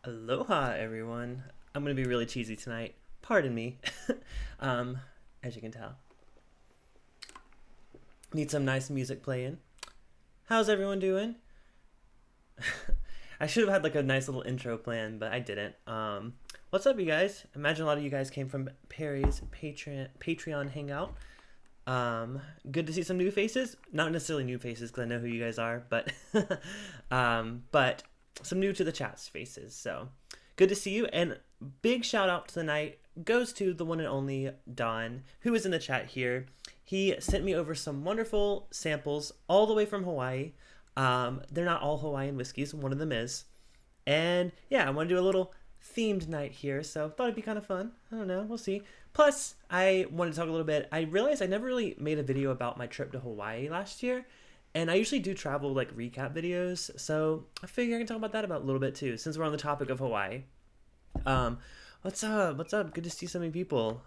Aloha, everyone. I'm going to be really cheesy tonight. Pardon me. um, as you can tell. Need some nice music playing. How's everyone doing? I should have had like a nice little intro plan, but I didn't. What's up, you guys? Imagine a lot of you guys came from Perry's Patreon hangout. Good to see some new faces. Not necessarily new faces because I know who you guys are, but but some new to the chat's faces. So good to see you. And big shout out tonight goes to the one and only Don, who is in the chat here. He sent me over some wonderful samples all the way from Hawaii. They're not all Hawaiian whiskeys. One of them is. And yeah, I want to do a little themed night here, so thought it'd be kind of fun. I don't know, we'll see. Plus, I wanted to talk a little bit. I realized I never really made a video about my trip to Hawaii last year, and I usually do travel like recap videos, so I figure I can talk about that about a little bit too, since we're on the topic of Hawaii. Um, what's up? What's up? Good to see so many people.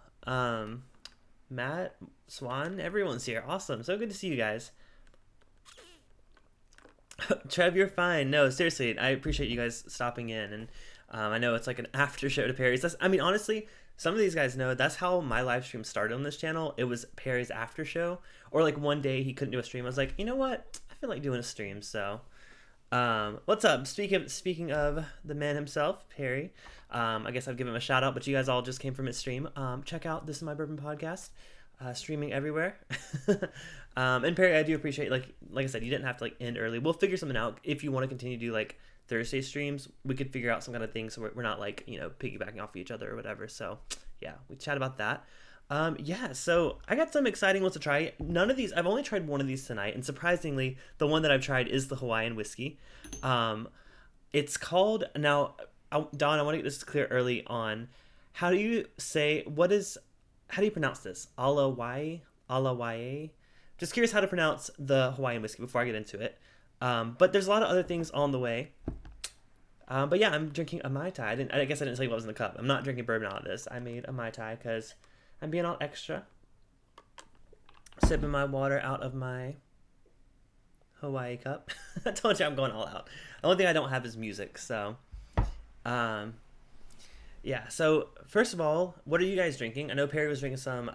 Matt, Swan, everyone's here. Awesome. So good to see you guys. Trev, you're fine. No, seriously, I appreciate you guys stopping in, and I know it's like an after show to Perry's. I mean, honestly, some of these guys know that's how my live stream started on this channel. It was Perry's after show, or like one day he couldn't do a stream. I was like, you know what? I feel like doing a stream. So, what's up? Speaking of the man himself, Perry. I guess I've given him a shout out, but you guys all just came from his stream. Check out This Is My Bourbon podcast. Streaming everywhere. And Perry, I do appreciate like I said, you didn't have to like end early. We'll figure something out. If you want to continue to do like Thursday streams, we could figure out some kind of thing so we're not like, piggybacking off of each other or whatever. So yeah, we chat about that. Yeah, so I got some exciting ones to try. None of these, I've only tried one of these tonight, and surprisingly, the one that I've tried is the Hawaiian whiskey. It's called, now, Don, I want to get this clear early on. How do you pronounce this? Alawai? Alawai? Just curious how to pronounce the Hawaiian whiskey before I get into it. But there's a lot of other things on the way. But yeah, I'm drinking a Mai Tai. I guess I didn't tell you what was in the cup. I'm not drinking bourbon out of this. I made a Mai Tai because I'm being all extra. Sipping my water out of my Hawaii cup. I told you I'm going all out. The only thing I don't have is music, so... Yeah, so first of all, what are you guys drinking? I know Perry was drinking some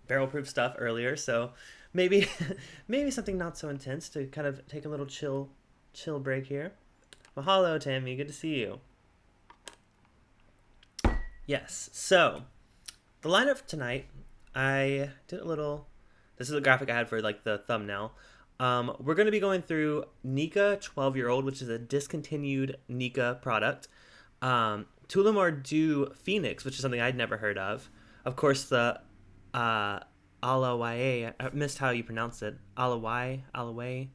barrel proof stuff earlier, so maybe maybe something not so intense to kind of take a little chill break here. Mahalo, Tammy, good to see you. Yes, so the lineup for tonight, I did a little, this is a graphic I had for like the thumbnail. We're going to be going through Nikka 12-year-old, which is a discontinued Nikka product. Tullamore do Phoenix, which is something I'd never heard of. Of course, the Alawai, I missed how you pronounce it. Alawai.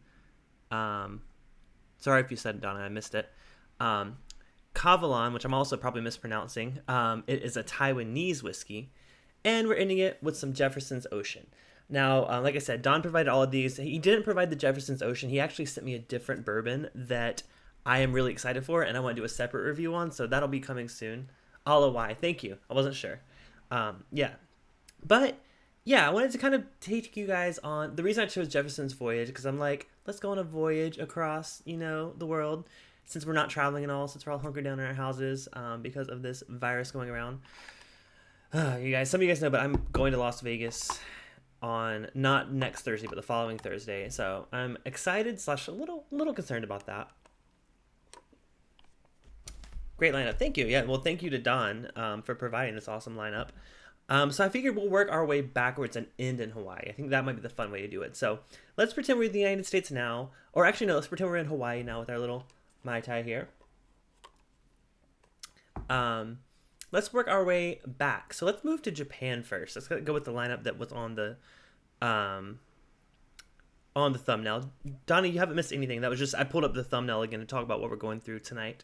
Sorry if you said it, Donna, I missed it. Kavalan, which I'm also probably mispronouncing. It is a Taiwanese whiskey. And we're ending it with some Jefferson's Ocean. Now, like I said, Don provided all of these. He didn't provide the Jefferson's Ocean. He actually sent me a different bourbon that I am really excited for, and I want to do a separate review on, so that'll be coming soon. Alawai, thank you. I wasn't sure. Yeah. But, yeah, I wanted to kind of take you guys on... The reason I chose Jefferson's Voyage, because I'm like, let's go on a voyage across, the world, since we're not traveling at all, since we're all hunkered down in our houses because of this virus going around. You guys, some of you guys know, but I'm going to Las Vegas on not next Thursday, but the following Thursday, so I'm excited / a little concerned about that. Great lineup. Thank you. Yeah, well, thank you to Don for providing this awesome lineup. So I figured we'll work our way backwards and end in Hawaii. I think that might be the fun way to do it. So let's pretend we're in the United States now. Or actually, no, let's pretend we're in Hawaii now with our little Mai Tai here. Let's work our way back. So let's move to Japan first. Let's go with the lineup that was on the thumbnail. Donnie, you haven't missed anything. That was just, I pulled up the thumbnail again to talk about what we're going through tonight.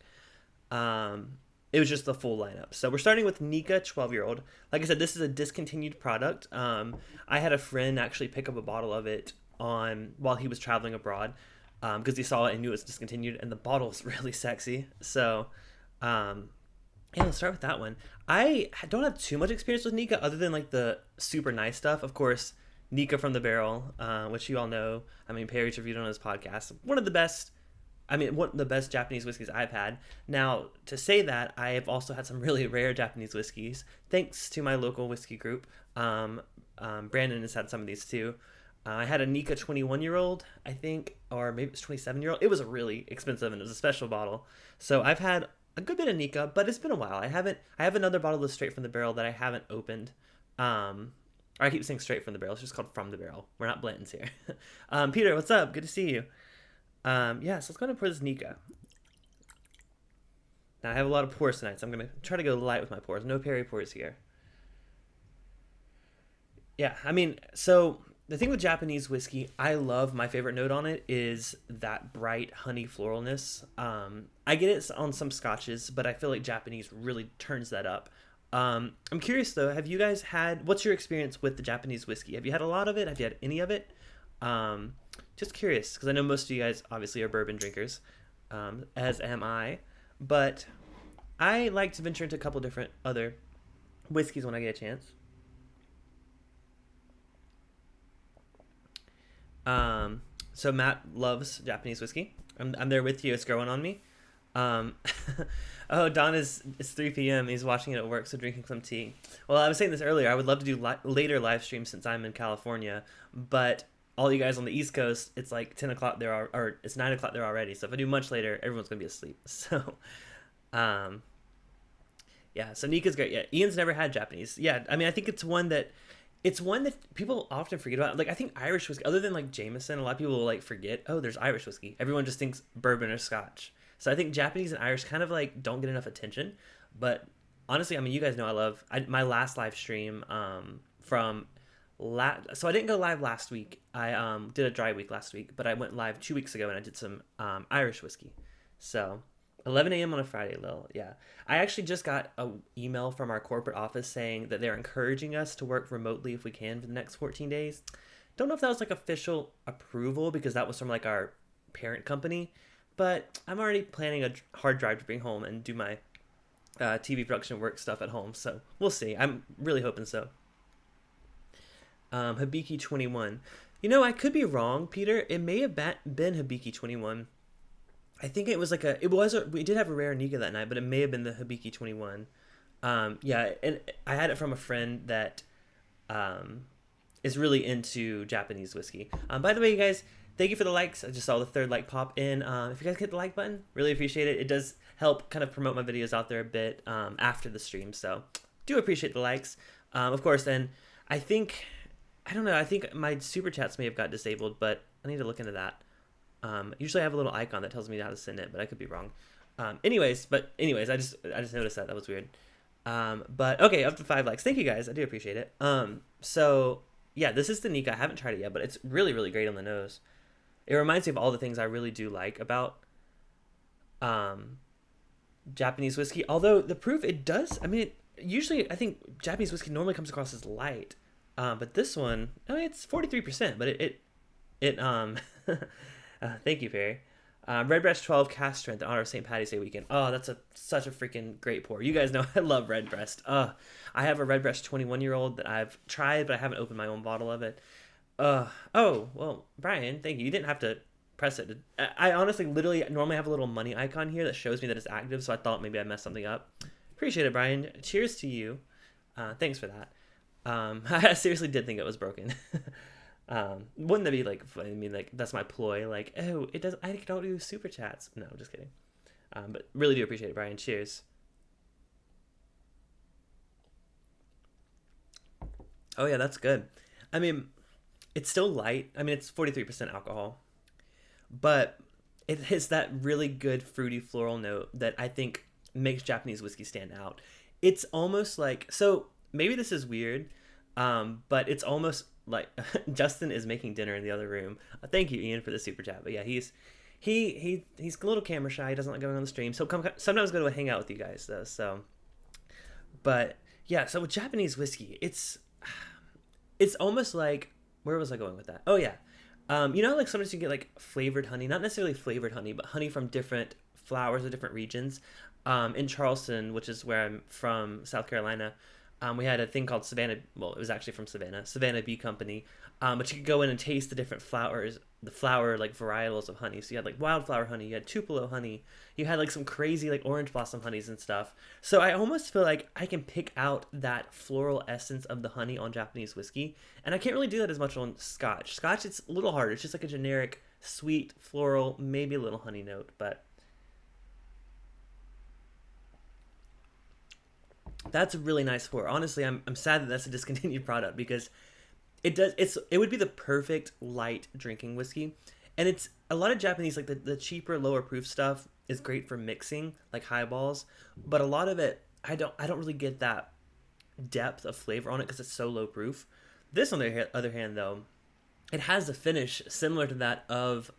It was just the full lineup. So we're starting with Nikka 12-year-old. Like I said, this is a discontinued product. I had a friend actually pick up a bottle of it while he was traveling abroad because he saw it and knew it was discontinued, and the bottle is really sexy. So yeah, let's start with that one. I don't have too much experience with Nikka other than like the super nice stuff. Of course, Nikka from the barrel, which you all know. I mean, Perry's reviewed on his podcast. One of the best I mean, one of the best Japanese whiskeys I've had. Now, to say that, I have also had some really rare Japanese whiskeys, thanks to my local whiskey group. Brandon has had some of these too. I had a Nikka 21-year-old, I think, or maybe it's 27-year-old. It was a really expensive and it was a special bottle. So I've had a good bit of Nikka, but it's been a while. I have another bottle that's straight from the barrel that I haven't opened. Or I keep saying straight from the barrel. It's just called from the barrel. We're not Blantons here. Peter, what's up? Good to see you. Yeah, so let's go ahead and pour this Nikka. Now I have a lot of pours tonight, so I'm going to try to go light with my pours. No Perry pours here. Yeah, I mean, so the thing with Japanese whiskey, I love, my favorite note on it is that bright honey floralness. I get it on some scotches, but I feel like Japanese really turns that up. I'm curious though, have you guys what's your experience with the Japanese whiskey? Have you had a lot of it? Have you had any of it? Just curious, because I know most of you guys obviously are bourbon drinkers, as am I, but I like to venture into a couple different other whiskeys when I get a chance. So Matt loves Japanese whiskey. I'm there with you. It's growing on me. Oh, Don it's 3 p.m. He's watching it at work, so drinking some tea. Well, I was saying this earlier. I would love to do later live streams since I'm in California, but all you guys on the East Coast, it's like 10 o'clock there, or it's 9 o'clock there already. So if I do much later, everyone's gonna be asleep. So, yeah. So Nikka's great. Yeah, Ian's never had Japanese. Yeah, I mean, I think it's one that people often forget about. Like, I think Irish whiskey, other than like Jameson, a lot of people will like forget, oh, there's Irish whiskey. Everyone just thinks bourbon or Scotch. So I think Japanese and Irish kind of like don't get enough attention. But honestly, I mean, you guys know my last live stream so I didn't go live last week. I did a dry week last week, but I went live 2 weeks ago and I did some Irish whiskey. So 11 a.m. on a Friday, Lil. Yeah. I actually just got an email from our corporate office saying that they're encouraging us to work remotely if we can for the next 14 days. Don't know if that was like official approval because that was from like our parent company, but I'm already planning a hard drive to bring home and do my TV production work stuff at home. So we'll see. I'm really hoping so. Hibiki 21. You know, I could be wrong, Peter. It may have been Hibiki 21. I think it was like we did have a rare Nikka that night, but it may have been the Hibiki 21. Yeah, and I had it from a friend that is really into Japanese whiskey. By the way, you guys, thank you for the likes. I just saw the third like pop in. If you guys hit the like button, really appreciate it. It does help kind of promote my videos out there a bit after the stream, so do appreciate the likes. Of course, then I think my super chats may have got disabled, but I need to look into that. Usually I have a little icon that tells me how to send it, but I could be wrong. Anyways, I just noticed that was weird. But okay, up to 5 likes. Thank you guys. I do appreciate it. So yeah, this is the Nikka. I haven't tried it yet, but it's really, really great on the nose. It reminds me of all the things I really do like about, Japanese whiskey. Although the proof, it does, I mean, usually I think Japanese whiskey normally comes across as light. But this one, I mean, it's 43%, but thank you, Perry. Redbreast 12 cast strength in honor of St. Paddy's Day weekend. Oh, that's such a freaking great pour. You guys know I love Redbreast. I have a Redbreast 21-year-old that I've tried, but I haven't opened my own bottle of it. Oh, well, Brian, thank you. You didn't have to press it. I honestly literally normally have a little money icon here that shows me that it's active, so I thought maybe I messed something up. Appreciate it, Brian. Cheers to you. Thanks for that. I seriously did think it was broken. Wouldn't that be like, I mean, like, that's my ploy, like, oh, I don't do super chats. No, just kidding. But really do appreciate it, Brian. Cheers. Oh yeah, that's good. I mean, it's still light. I mean, it's 43% alcohol, but it has that really good fruity floral note that I think makes Japanese whiskey stand out. It's almost like, so maybe this is weird, but it's almost like Justin is making dinner in the other room. Thank you, Ian, for the super chat. But yeah, he's a little camera shy. He doesn't like going on the stream. So sometimes go to a hangout with you guys though. So, but yeah, so with Japanese whiskey, it's almost like, where was I going with that? Oh yeah. You know, like sometimes you get like flavored honey, not necessarily flavored honey, but honey from different flowers or different regions. In Charleston, which is where I'm from, South Carolina, we had a thing called Savannah. Well, it was actually from Savannah Bee Company. But you could go in and taste the different flowers the flower like varietals of honey. So you had like wildflower honey, you had Tupelo honey, you had like some crazy like orange blossom honeys and stuff. So I almost feel like I can pick out that floral essence of the honey on Japanese whiskey, and I can't really do that as much on Scotch. Scotch, it's a little harder. It's just like a generic sweet floral, maybe a little honey note, but that's a really nice pour. Honestly, I'm sad that that's a discontinued product because it would be the perfect light drinking whiskey. And it's a lot of Japanese, like the cheaper, lower proof stuff is great for mixing, like highballs, but a lot of it I don't really get that depth of flavor on it because it's so low proof. This, on the other hand, though, it has a finish similar to that of,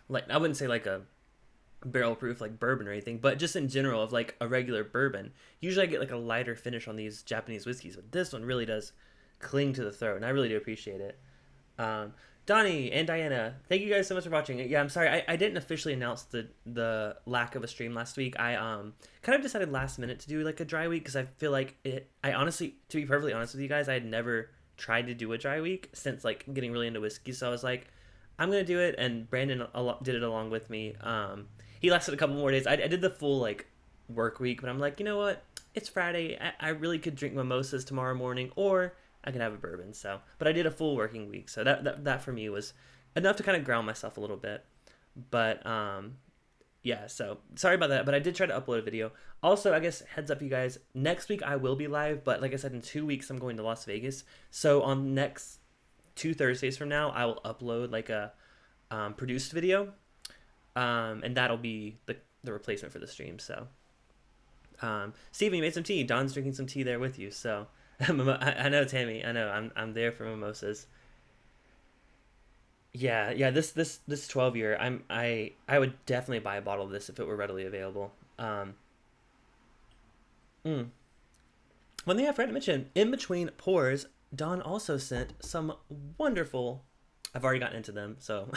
like, I wouldn't say like a barrel proof like bourbon or anything, but just in general of like a regular bourbon. Usually I get like a lighter finish on these Japanese whiskeys, but this one really does cling to the throat, and I really do appreciate it. Donnie and Diana, thank you guys so much for watching. Yeah, I'm sorry I didn't officially announce the lack of a stream last week. I kind of decided last minute to do like a dry week because I feel like I honestly, to be perfectly honest with you guys, I had never tried to do a dry week since like getting really into whiskey. So I was like, I'm gonna do it, and Brandon did it along with me. He lasted a couple more days. I did the full like work week, but I'm like, you know what? It's Friday. I really could drink mimosas tomorrow morning, or I could have a bourbon. So, but I did a full working week, so that for me was enough to kind of ground myself a little bit. But yeah. So sorry about that, but I did try to upload a video. Also, I guess heads up, you guys. Next week I will be live, but like I said, in 2 weeks I'm going to Las Vegas. So on next 2 Thursdays from now, I will upload like a produced video. And that'll be the replacement for the stream. So, Steven, you made some tea. Don's drinking some tea there with you. So, I know, Tammy. I know. I'm there for mimosas. Yeah. This 12 year, I would definitely buy a bottle of this if it were readily available. Mm. One thing I forgot to mention, in between pours, Don also sent some wonderful. I've already gotten into them, so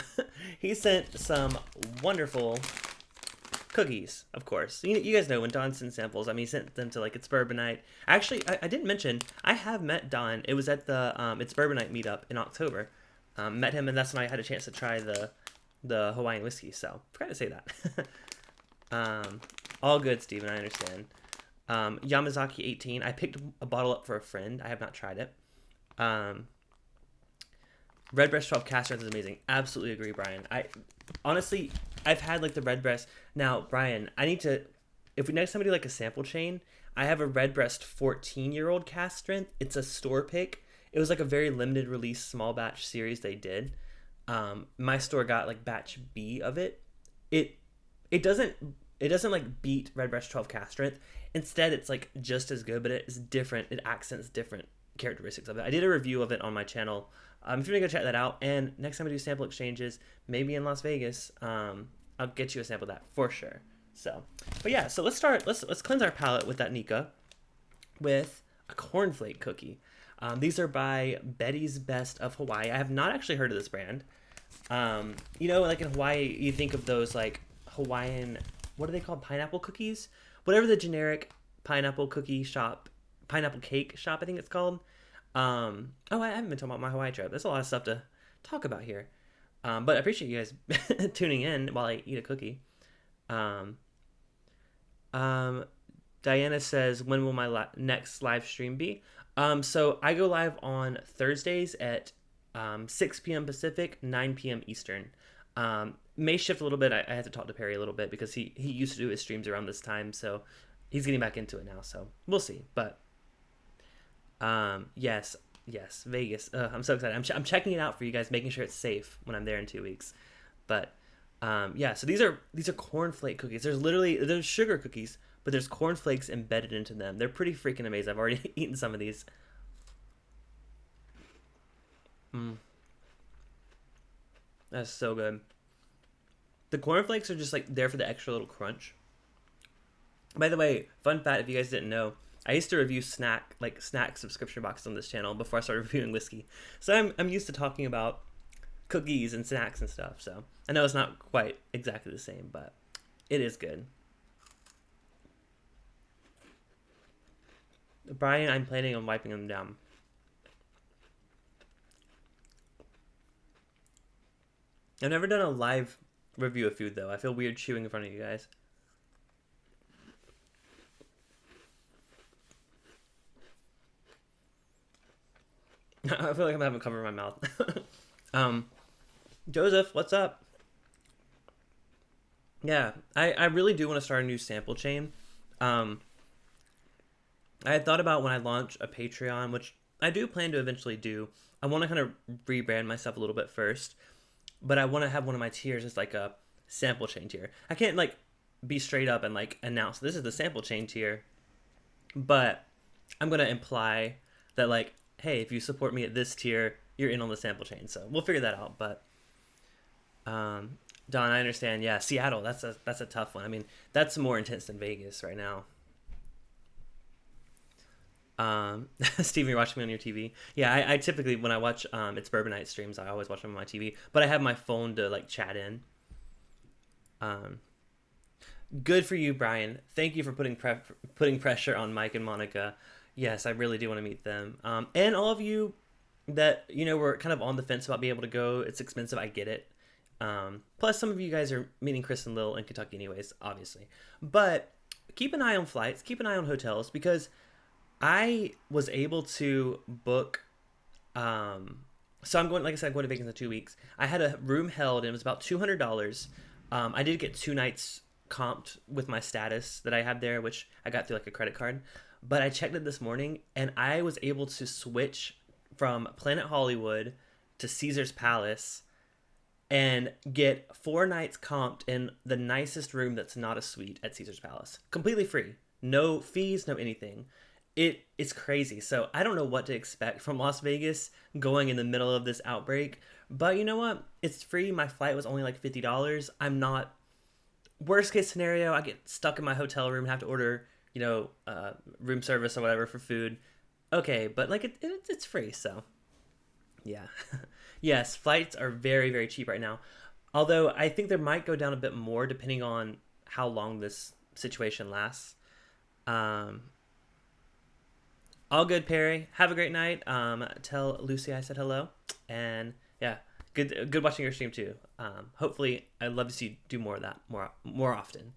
he sent some wonderful cookies, of course. You guys know when Don sends samples, I mean, he sent them to like It's Bourbon Night. Actually, I didn't mention, I have met Don. It was at the It's Bourbon Night meetup in October. Met him, and that's when I had a chance to try the Hawaiian Whiskey, so forgot to say that. All good, Steven, I understand. Yamazaki 18, I picked a bottle up for a friend. I have not tried it. Redbreast 12 cast strength is amazing. Absolutely agree, Brian. Honestly, I've had like the Redbreast. Now, Brian, I need to, if we next time we do like a sample chain, I have a Redbreast 14-year-old cast strength. It's a store pick. It was like a very limited release small batch series they did. My store got like batch B of it. It doesn't like beat Redbreast 12 cast strength. Instead, it's like just as good, but it's different. It accents different characteristics of it. I did a review of it on my channel. If you want to go check that out, and next time I do sample exchanges, maybe in Las Vegas, I'll get you a sample of that for sure. So, but yeah, so let's start. Let's cleanse our palate with that Nikka, with a cornflake cookie. These are by Betty's Best of Hawaii. I have not actually heard of this brand. You know, like in Hawaii, you think of those like Hawaiian, what are they called? Pineapple cookies? Whatever the generic pineapple cookie shop, pineapple cake shop, I think it's called. I haven't been talking about my Hawaii trip. There's a lot of stuff to talk about here. But I appreciate you guys tuning in while I eat a cookie. Diana says, when will my next live stream be? So I go live on Thursdays at 6 p.m. Pacific, 9 p.m. Eastern. May shift a little bit. I have to talk to Perry a little bit because he used to do his streams around this time, so he's getting back into it now. So we'll see. But yes, Vegas. I'm so excited. I'm checking it out for you guys, making sure it's safe when I'm there in 2 weeks. But yeah, so these are cornflake cookies. There's sugar cookies, but there's cornflakes embedded into them. They're pretty freaking amazing. I've already eaten some of these. That's so good. The cornflakes are just like there for the extra little crunch. By the way, fun fact, if you guys didn't know, I used to review snack subscription boxes on this channel before I started reviewing whiskey. So I'm used to talking about cookies and snacks and stuff. So I know it's not quite exactly the same, but it is good. Brian, I'm planning on wiping them down. I've never done a live review of food, though. I feel weird chewing in front of you guys. I feel like I'm having cover in my mouth. Joseph, what's up? Yeah, I really do want to start a new sample chain. I had thought about when I launch a Patreon, which I do plan to eventually do. I want to kind of rebrand myself a little bit first, but I want to have one of my tiers as like a sample chain tier. I can't like be straight up and like announce this is the sample chain tier, but I'm going to imply that like, hey, if you support me at this tier, you're in on the sample chain. So we'll figure that out. But Don, I understand. Yeah, Seattle, that's a tough one. I mean, that's more intense than Vegas right now. Steven, you're watching me on your TV. Yeah, I typically, when I watch it's Bourbon Night streams, I always watch them on my TV. But I have my phone to like chat in. Good for you, Brian. Thank you for putting pressure on Mike and Monica. Yes, I really do want to meet them. And all of you that, you know, were kind of on the fence about being able to go. It's expensive. I get it. Plus, some of you guys are meeting Chris and Lil in Kentucky anyways, obviously. But keep an eye on flights. Keep an eye on hotels because I was able to book. So I'm going, like I said, I'm going to Vegas in 2 weeks. I had a room held and it was about $200. I did get 2 nights comped with my status that I had there, which I got through like a credit card. But I checked it this morning and I was able to switch from Planet Hollywood to Caesar's Palace and get 4 nights comped in the nicest room that's not a suite at Caesar's Palace. Completely free. No fees, no anything. It's crazy. So I don't know what to expect from Las Vegas going in the middle of this outbreak. But you know what? It's free. My flight was only like $50. I'm not... Worst case scenario, I get stuck in my hotel room and have to order, you know, room service or whatever for food. Okay, but like it's free, so yeah. Yes, flights are very, very cheap right now. Although I think there might go down a bit more depending on how long this situation lasts. All good, Perry. Have a great night. Tell Lucy I said hello. And yeah, good watching your stream too. Hopefully, I'd love to see you do more of that more often.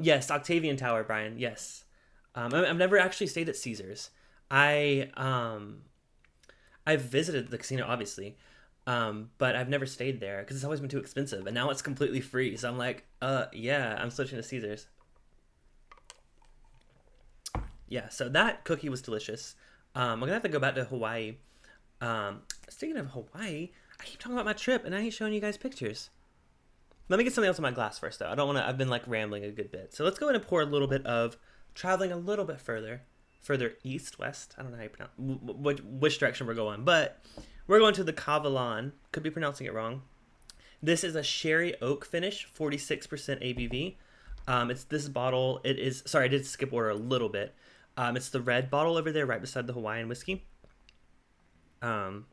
Yes, Octavian Tower, Brian. Yes. I've never actually stayed at Caesars. I've visited the casino, obviously, but I've never stayed there because it's always been too expensive. And now it's completely free. So I'm like, yeah, I'm switching to Caesars. Yeah, so that cookie was delicious. I'm going to have to go back to Hawaii. Speaking of Hawaii, I keep talking about my trip and I ain't showing you guys pictures. Let me get something else in my glass first, though. I don't want to... I've been, like, rambling a good bit. So let's go ahead and pour a little bit of... Traveling a little bit further east, west. I don't know how you pronounce... Which direction we're going. But we're going to the Kavalan. Could be pronouncing it wrong. This is a sherry oak finish, 46% ABV. It's this bottle. It is... Sorry, I did skip order a little bit. It's the red bottle over there right beside the Hawaiian Whiskey. Ooh,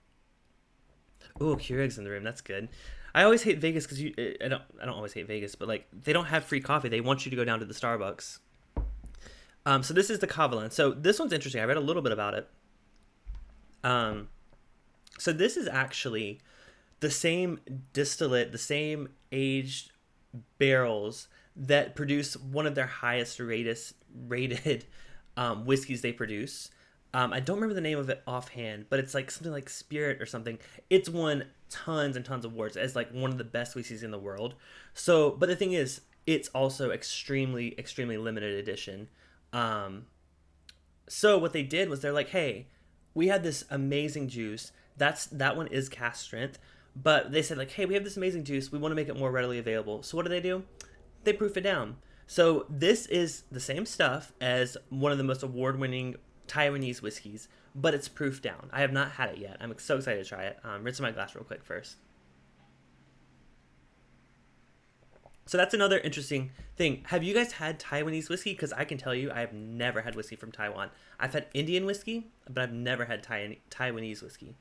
Keurig's in the room. That's good. I always hate Vegas because I don't always hate Vegas, but like they don't have free coffee. They want you to go down to the Starbucks. So this is the Kavalan. So this one's interesting. I read a little bit about it. So this is actually the same distillate, the same aged barrels that produce one of their highest rated whiskeys they produce. I don't remember the name of it offhand, but it's like something like Spirit or something. It's won tons and tons of awards as like one of the best whiskeys in the world. So, but the thing is, it's also extremely, extremely limited edition. So what they did was they're like, hey, we had this amazing juice. That one is cask strength, but they said like, hey, we have this amazing juice. We want to make it more readily available. So what do? They proof it down. So this is the same stuff as one of the most award-winning Taiwanese whiskeys, but it's proof down. I have not had it yet. I'm so excited to try it. Rinse my glass real quick first. So that's another interesting thing. Have you guys had Taiwanese whiskey? Because I can tell you, I have never had whiskey from Taiwan. I've had Indian whiskey, but I've never had Taiwanese whiskey.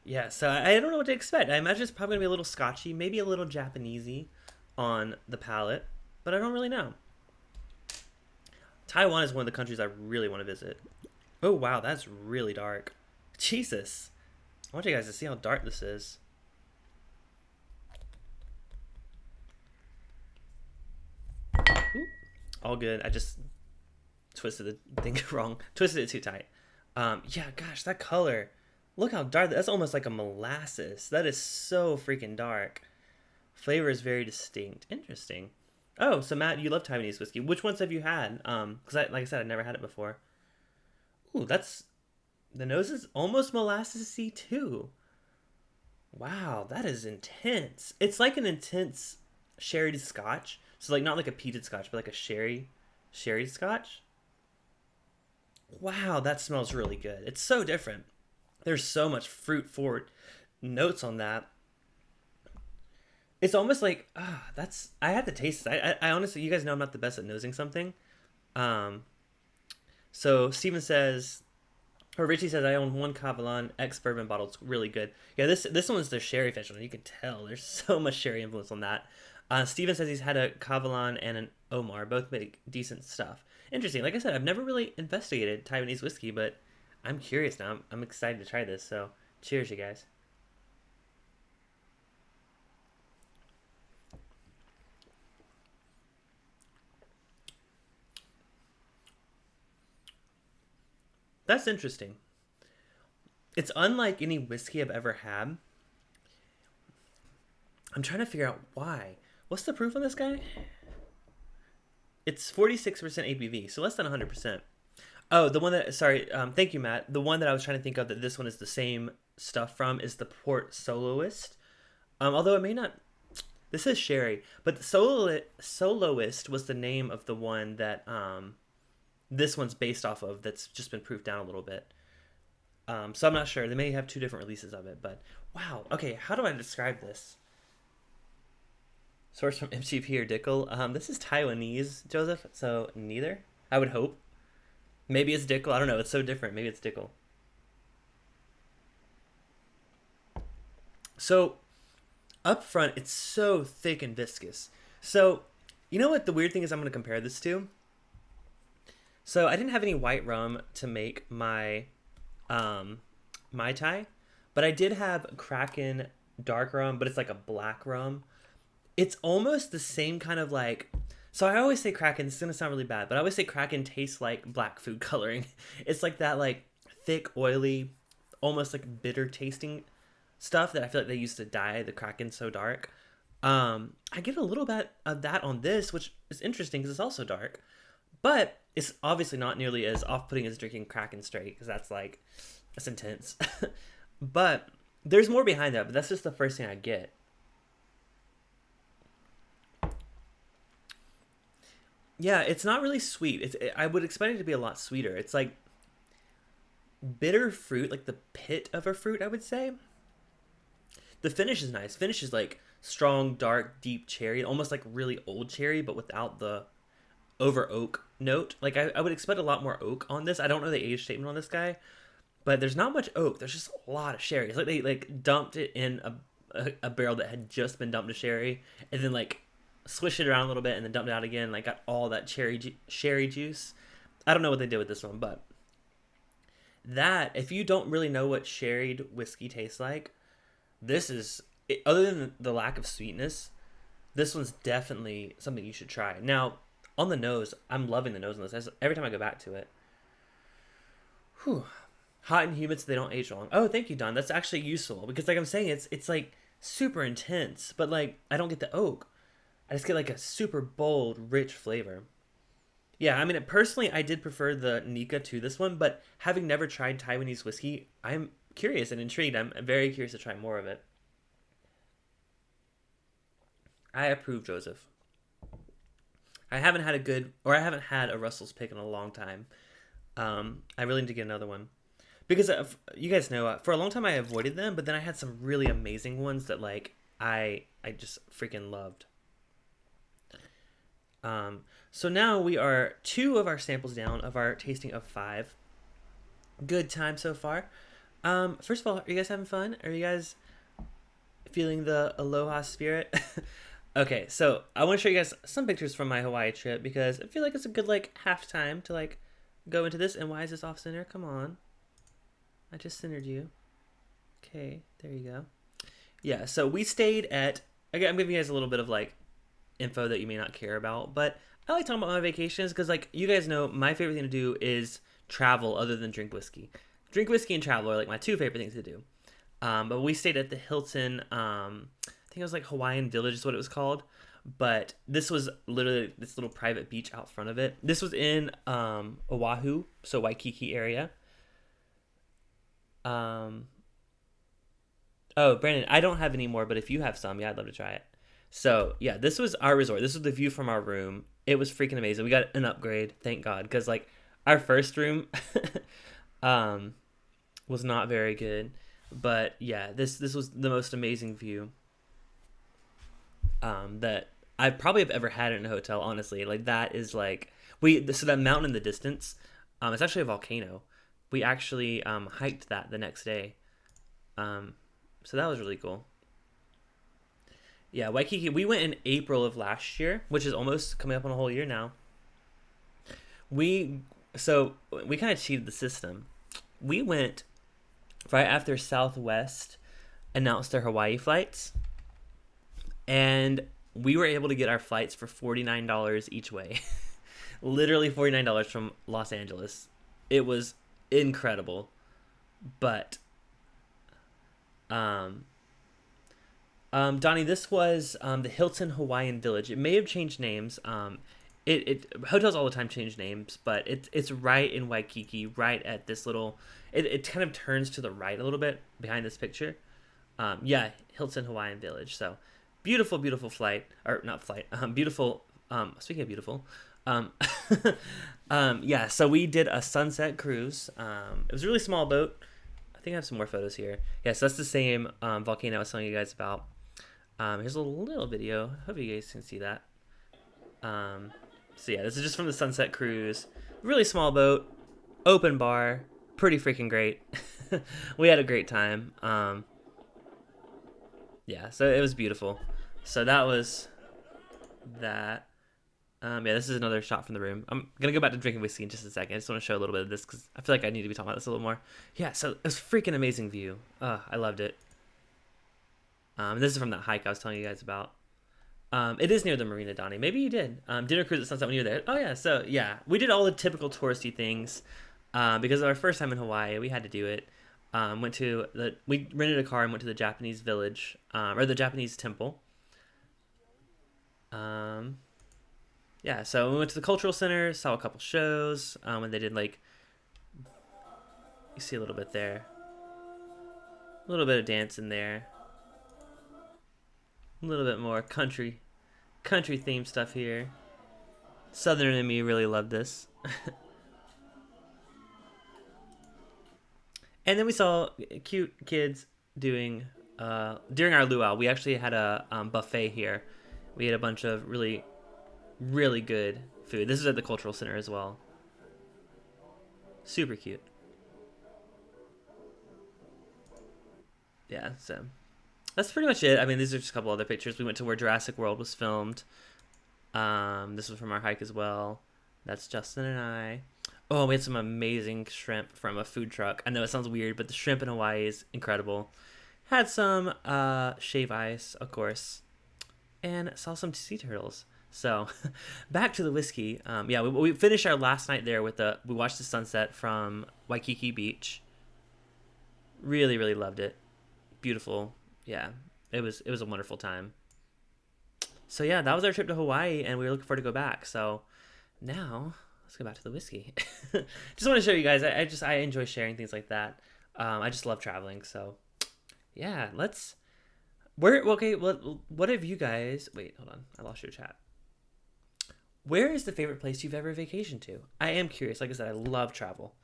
Yeah, so I don't know what to expect. I imagine it's probably going to be a little scotchy, maybe a little Japanesey on the palate, but I don't really know. Taiwan is one of the countries I really want to visit. Oh, wow, that's really dark. Jesus. I want you guys to see how dark this is. Ooh, all good. I just twisted the thing wrong. Twisted it too tight. Yeah, gosh, that color. Look how dark. That's almost like a molasses. That is so freaking dark. Flavor is very distinct. Interesting. Oh, so Matt, you love Taiwanese whiskey. Which ones have you had? Because like I said, I've never had it before. Ooh, the nose is almost molassesy too. Wow, that is intense. It's like an intense sherried scotch. So like not like a peated scotch, but like a sherried scotch. Wow, that smells really good. It's so different. There's so much fruit forward notes on that. It's almost like that's I have to taste it. I honestly, you guys know I'm not the best at nosing something. Um, so Steven says, or Richie says, I own one Kavalan ex bourbon bottle. It's really good. Yeah, this one is the sherry fish one. You can tell there's so much sherry influence on that. Steven says he's had a Kavalan and an Omar. Both make decent stuff. Interesting. Like I said, I've never really investigated Taiwanese whiskey, but I'm curious now. I'm excited to try this. So cheers, you guys. That's interesting. It's unlike any whiskey I've ever had. I'm trying to figure out why. What's the proof on this guy? It's 46% ABV, so less than 100%. Oh, the one that, sorry, thank you, Matt. The one that I was trying to think of that this one is the same stuff from is the Port Soloist. Although it may not, this is sherry, but the Soloist was the name of the one that this one's based off of that's just been proofed down a little bit. So I'm not sure. They may have two different releases of it, but wow. Okay, how do I describe this? Source from MGP or Dickel. This is Taiwanese, Joseph, so neither. I would hope. Maybe it's Dickel. I don't know. It's so different. Maybe it's Dickel. So up front, it's so thick and viscous. So you know what the weird thing is? I'm going to compare this to. So I didn't have any white rum to make my Mai Tai, but I did have Kraken dark rum, but it's like a black rum. It's almost the same kind of like, so I always say Kraken, this is going to sound really bad, but I always say Kraken tastes like black food coloring. It's like that like thick, oily, almost like bitter tasting stuff that I feel like they used to dye the Kraken so dark. I get a little bit of that on this, which is interesting because it's also dark, but it's obviously not nearly as off-putting as drinking Kraken straight because that's intense. But there's more behind that, but that's just the first thing I get. Yeah, it's not really sweet. I would expect it to be a lot sweeter. It's like bitter fruit, like the pit of a fruit, I would say. The finish is nice. Finish is like strong, dark, deep cherry, almost like really old cherry, but without the over oak note. Like I would expect a lot more oak on this. I don't know the age statement on this guy, but there's not much oak. There's just a lot of sherry. It's like they like dumped it in a barrel that had just been dumped to sherry, and then like swish it around a little bit and then dump it out again. Like got all that sherry juice. I don't know what they did with this one, but that if you don't really know what sherried whiskey tastes like, this is other than the lack of sweetness. This one's definitely something you should try. Now on the nose, I'm loving the nose on this. Every time I go back to it, whew, hot and humid, so they don't age long. Oh, thank you, Don. That's actually useful because, like I'm saying, it's like super intense, but like I don't get the oak. I just get like a super bold, rich flavor. Yeah, I mean, personally, I did prefer the Nikka to this one, but having never tried Taiwanese whiskey, I'm curious and intrigued. I'm very curious to try more of it. I approve, Joseph. I haven't had a Russell's Pick in a long time. I really need to get another one. Because you guys know, for a long time I avoided them, but then I had some really amazing ones that like I just freaking loved. So now we are 2 of our samples down of our tasting of 5. Good time so far. First of all, are you guys having fun? Are you guys feeling the aloha spirit? Okay, so I want to show you guys some pictures from my Hawaii trip because I feel like it's a good like halftime to like go into this. And why is this off center? Come on, I just centered you. Okay, there you go. Yeah, so we stayed at, again, I'm giving you guys a little bit of like info that you may not care about, but I like talking about my vacations because, like, you guys know my favorite thing to do is travel other than drink whiskey. Drink whiskey and travel are like my two favorite things to do. But we stayed at the Hilton, I think it was like Hawaiian Village is what it was called. But this was literally this little private beach out front of it. This was in Oahu, so Waikiki area. Um, oh, Brandon, I don't have any more, but if you have some, yeah, I'd love to try it. So yeah, this was our resort. This was the view from our room. It was freaking amazing. We got an upgrade, thank God, because like our first room um, was not very good. But yeah, this was the most amazing view that I probably have ever had in a hotel. Honestly, like that is like so that mountain in the distance, it's actually a volcano. We actually hiked that the next day, so that was really cool. Yeah, Waikiki. We went in April of last year, which is almost coming up on a whole year now. We so we kind of cheated the system. We went right after Southwest announced their Hawaii flights, and we were able to get our flights for $49 each way. Literally $49 from Los Angeles. It was incredible. But um Donnie, this was the Hilton Hawaiian Village. It may have changed names. It hotels all the time change names, but it's right in Waikiki, right at this little. It kind of turns to the right a little bit behind this picture. Yeah, Hilton Hawaiian Village. So beautiful, beautiful flight or not flight. Beautiful. Speaking of beautiful, um, yeah. So we did a sunset cruise. It was a really small boat. I think I have some more photos here. Yeah, so that's the same volcano I was telling you guys about. Here's a little video. Hope you guys can see that. So yeah, this is just from the sunset cruise. Really small boat, open bar, pretty freaking great. We had a great time. Yeah, so it was beautiful. So that was that. Yeah, this is another shot from the room. I'm gonna go back to drinking whiskey in just a second. I just want to show a little bit of this because I feel like I need to be talking about this a little more. Yeah, so it was a freaking amazing view. I loved it. This is from that hike I was telling you guys about. It is near the marina, Donnie. Maybe you did. Dinner cruise at sunset when you were there. Oh yeah, so yeah, we did all the typical touristy things. Because of our first time in Hawaii, we had to do it. We rented a car and went to the Japanese village, or the Japanese temple. Yeah, so we went to the cultural center, saw a couple shows. When they did like, you see a little bit there, a little bit of dance in there, a little bit more country themed stuff here. Southern and me really loved this. And then we saw cute kids doing during our luau. We actually had a buffet here. We had a bunch of really, really good food. This is at the cultural center as well. Super cute. Yeah, so that's pretty much it. I mean, these are just a couple other pictures. We went to where Jurassic World was filmed. This was from our hike as well. That's Justin and I. Oh, we had some amazing shrimp from a food truck. I know it sounds weird, but the shrimp in Hawaii is incredible. Had some shave ice, of course, and saw some sea turtles. So, back to the whiskey. Yeah, we finished our last night there we watched the sunset from Waikiki Beach. Really, really loved it. Beautiful. Yeah, it was a wonderful time. So yeah, that was our trip to Hawaii, and we were looking forward to go back. So now let's go back to the whiskey. Just want to show you guys. I enjoy sharing things like that. I just love traveling. So yeah, okay. What have you guys? Wait, hold on. I lost your chat. Where is the favorite place you've ever vacationed to? I am curious. Like I said, I love travel.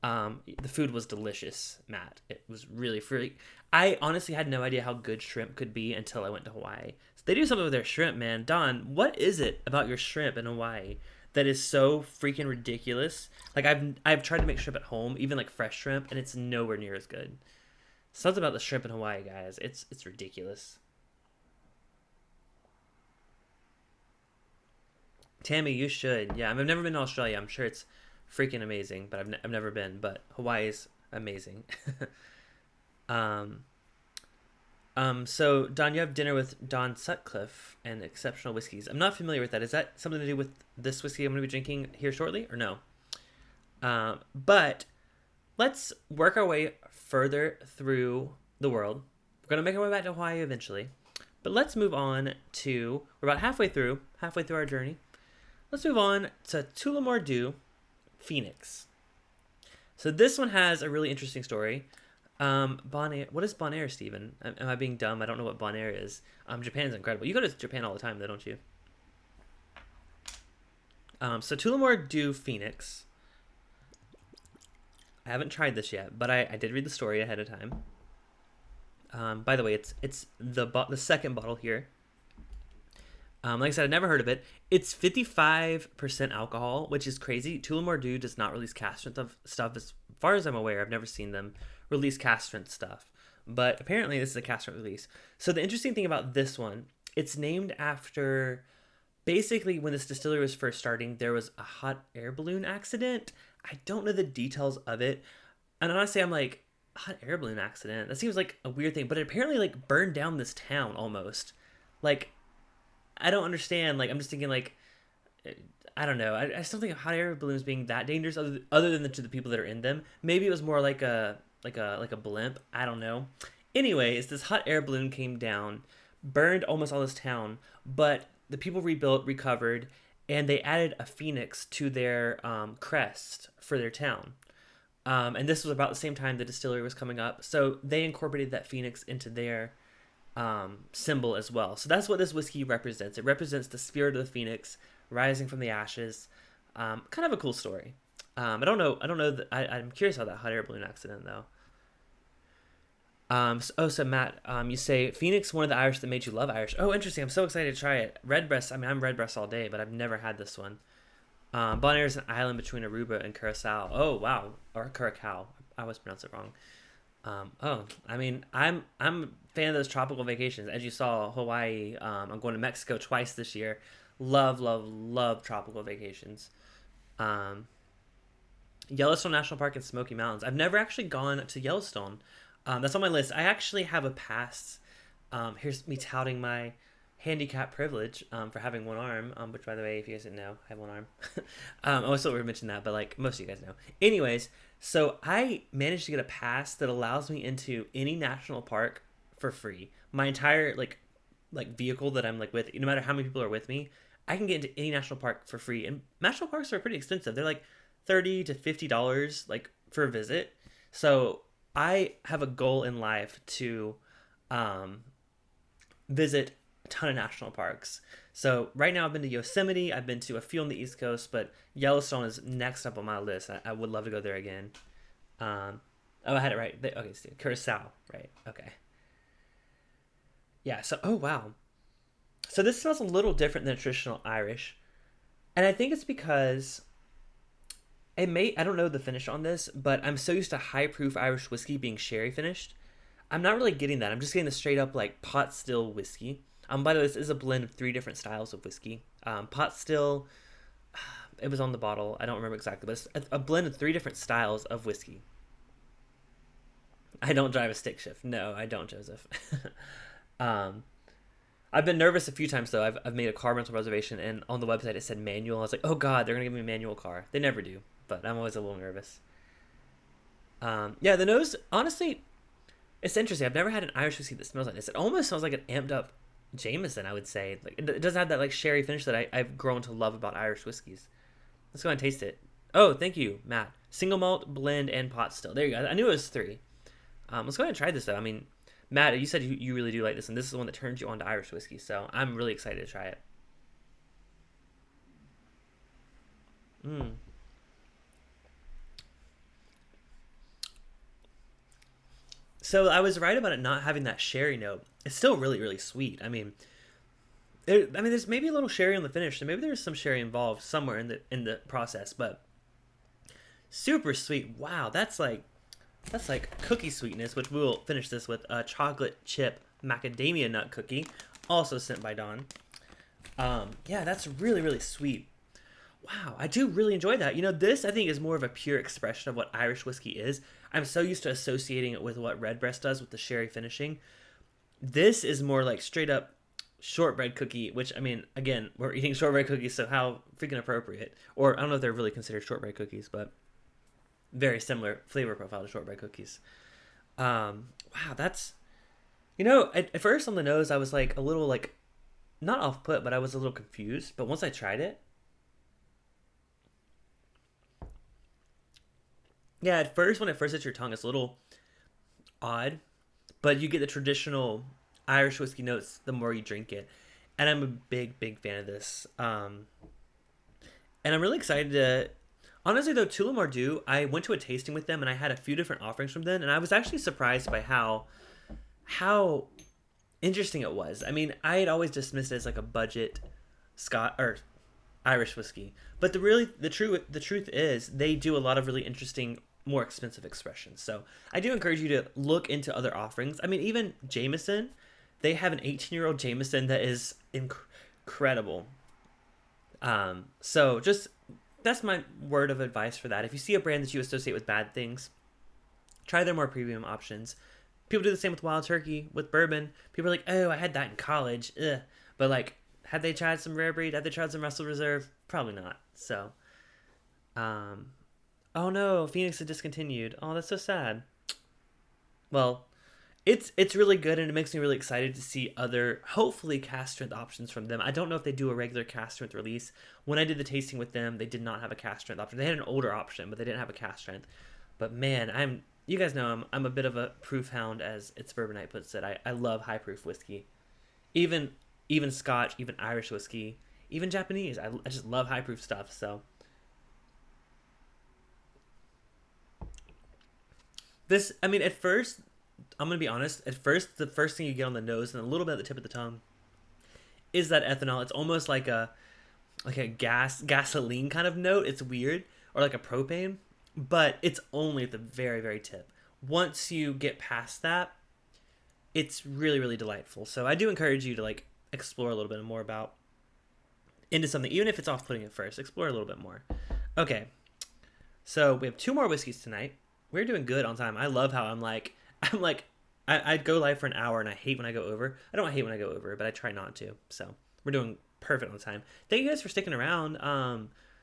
The food was delicious, Matt. It was really free. I honestly had no idea how good shrimp could be until I went to Hawaii. So they do something with their shrimp, man. Don, what is it about your shrimp in Hawaii that is so freaking ridiculous? Like I've tried to make shrimp at home, even like fresh shrimp, and it's nowhere near as good. Something about the shrimp in Hawaii, guys. It's ridiculous. Tammy, you should. Yeah, I've never been to Australia. I'm sure it's freaking amazing, but I've never been. But Hawaii is amazing. Um, so Don, you have dinner with Don Sutcliffe and Exceptional Whiskeys. I'm not familiar with that. Is that something to do with this whiskey I'm going to be drinking here shortly, or no? But let's work our way further through the world. We're going to make our way back to Hawaii eventually. But let's move on to, we're about halfway through our journey. Let's move on to Tullamore, Phoenix. So this one has a really interesting story. Bonaire, what is Bonaire, Stephen? Am I being dumb? I don't know what Bonaire is. Japan's incredible. You go to Japan all the time, though, don't you? So Tullamore, Phoenix. I haven't tried this yet, but I did read the story ahead of time. By the way, it's the second bottle here. Like I said, I've never heard of it. It's 55% alcohol, which is crazy. Tullamore does not release cask strength stuff. As far as I'm aware, I've never seen them release cask strength stuff. But apparently this is a cask strength release. So the interesting thing about this one, it's named after, basically when this distillery was first starting, there was a hot air balloon accident. I don't know the details of it. And honestly, I'm like, hot air balloon accident? That seems like a weird thing. But it apparently like burned down this town almost. Like, I don't understand. Like, I'm just thinking, like, I don't know. I just don't think of hot air balloons being that dangerous, other than to the people that are in them. Maybe it was more like a blimp. I don't know. Anyways, this hot air balloon came down, burned almost all this town, but the people rebuilt, recovered, and they added a phoenix to their crest for their town. And this was about the same time the distillery was coming up, so they incorporated that phoenix into their symbol as well. So that's what this whiskey represents. It represents the spirit of the phoenix rising from the ashes. Kind of a cool story. I don't know. I'm curious about that hot air balloon accident though. So Matt, you say Phoenix, one of the Irish that made you love Irish. Oh, interesting. I'm so excited to try it. Redbreast. I mean, I'm Redbreast all day, but I've never had this one. Bonaire is an island between Aruba and Curacao. Oh wow, or Curacao. I always pronounce it wrong. I mean, I'm a fan of those tropical vacations. As you saw, Hawaii. I'm going to Mexico twice this year. Love tropical vacations. Yellowstone National Park and Smoky Mountains. I've never actually gone to Yellowstone. That's on my list. I actually have a pass. Here's me touting my handicap privilege for having one arm, which, by the way, if you guys didn't know, I have one arm. I always thought we were mentioning that, but like most of you guys know. Anyways, so I managed to get a pass that allows me into any national park for free. My entire like vehicle that I'm like with, no matter how many people are with me, I can get into any national park for free. And national parks are pretty expensive. They're like $30 to $50 like for a visit. So I have a goal in life to visit a ton of national parks. So right now I've been to Yosemite, I've been to a few on the East Coast, but Yellowstone is next up on my list. I would love to go there again. I had it right. Okay, Steve. Curacao, right? Okay. Yeah. So, oh wow. So this smells a little different than traditional Irish, and I think it's because I don't know the finish on this, but I'm so used to high proof Irish whiskey being sherry finished. I'm not really getting that. I'm just getting the straight up like pot still whiskey. By the way, this is a blend of 3 different styles of whiskey. Pot still, it was on the bottle. I don't remember exactly, but it's a blend of 3 different styles of whiskey. I don't drive a stick shift. No, I don't, Joseph. I've been nervous a few times though. I've made a car rental reservation, and on the website it said manual. I was like, oh god, they're gonna give me a manual car. They never do, but I'm always a little nervous. Yeah, the nose, honestly, it's interesting. I've never had an Irish whiskey that smells like this. It almost smells like an amped up Jameson, I would say. Like it doesn't have that like sherry finish that I've grown to love about Irish whiskeys. Let's go and taste it. Oh, thank you, Matt. Single malt, blend, and pot still. There you go. I knew it was 3. Let's go ahead and try this though. I mean, Matt, you said you really do like this, and this is the one that turns you on to Irish whiskey, so I'm really excited to try it. So I was right about it not having that sherry note. It's still really, really sweet. I mean, there's maybe a little sherry on the finish, so maybe there's some sherry involved somewhere in the process, but super sweet. Wow, that's like cookie sweetness, which we will finish this with a chocolate chip macadamia nut cookie, also sent by Dawn. Yeah, that's really, really sweet. Wow, I do really enjoy that. You know, this I think is more of a pure expression of what Irish whiskey is. I'm so used to associating it with what Redbreast does with the sherry finishing. This is more like straight up shortbread cookie, which, I mean, again, we're eating shortbread cookies, so how freaking appropriate. Or I don't know if they're really considered shortbread cookies, but very similar flavor profile to shortbread cookies. Wow, that's, at first on the nose, I was like a little like, not off put, but I was a little confused. But once I tried it, yeah, at first, when it first hits your tongue, it's a little odd, but you get the traditional Irish whiskey notes the more you drink it. And I'm a big, big fan of this. And I'm really excited to. Honestly, though, Tullamore do. I went to a tasting with them, and I had a few different offerings from them, and I was actually surprised by how interesting it was. I mean, I had always dismissed it as like a budget Scot or Irish whiskey, but the truth is they do a lot of really interesting, more expensive expressions. So I do encourage you to look into other offerings. I mean, even Jameson, they have an 18-year-old Jameson that is incredible. So just that's my word of advice for that. If you see a brand that you associate with bad things, try their more premium options. People do the same with Wild Turkey, with bourbon. People are like, oh, I had that in college. Ugh. But like, had they tried some Rare Breed? Had they tried some Russell Reserve? Probably not. So, oh no, Phoenix had discontinued. Oh, that's so sad. Well, it's really good, and it makes me really excited to see other, hopefully, cask strength options from them. I don't know if they do a regular cask strength release. When I did the tasting with them, they did not have a cask strength option. They had an older option, but they didn't have a cask strength. But man, you guys know I'm a bit of a proof hound, as It's Bourbon Night puts it. I love high proof whiskey, even Scotch, even Irish whiskey, even Japanese. I just love high proof stuff. So this, I mean, at first, I'm gonna be honest. At first, the first thing you get on the nose and a little bit at the tip of the tongue is that ethanol. It's almost like a gasoline kind of note. It's weird, or like a propane, but it's only at the very, very tip. Once you get past that, it's really, really delightful. So I do encourage you to like explore a little bit more about into something, even if it's off-putting at first. Explore a little bit more. Okay, so we have 2 more whiskeys tonight. We're doing good on time. I love how I'd go live for an hour, and I hate when I go over. I don't hate when I go over, but I try not to. So we're doing perfect on time. Thank you guys for sticking around.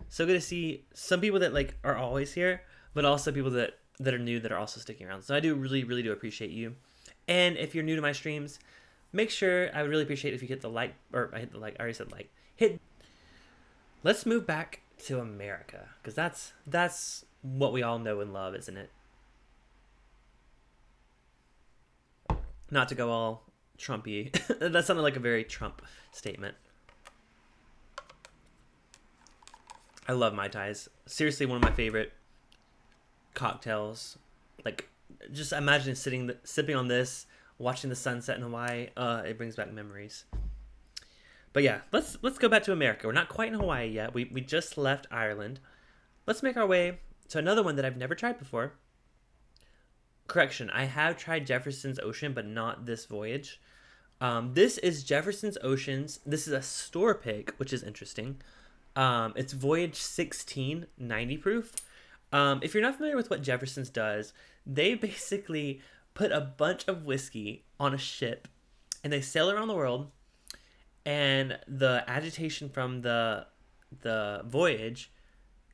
So good to see some people that like are always here, but also people that are new that are also sticking around. So I do really, really do appreciate you. And if you're new to my streams, make sure, I would really appreciate if you hit the like, or I hit the like, I already said like, let's move back to America, because that's what we all know and love, isn't it? Not to go all Trumpy. That sounded like a very Trump statement. I love Mai Tais. Seriously, one of my favorite cocktails. Like, just imagine sipping on this, watching the sunset in Hawaii. It brings back memories. But yeah, let's go back to America. We're not quite in Hawaii yet. We just left Ireland. Let's make our way to another one that I've never tried before. Correction, I have tried Jefferson's Ocean, but not this voyage. This is Jefferson's Oceans. This is a store pick, which is interesting. It's Voyage 16, 90 proof. If you're not familiar with what Jefferson's does, they basically put a bunch of whiskey on a ship, and they sail around the world, and the agitation from the voyage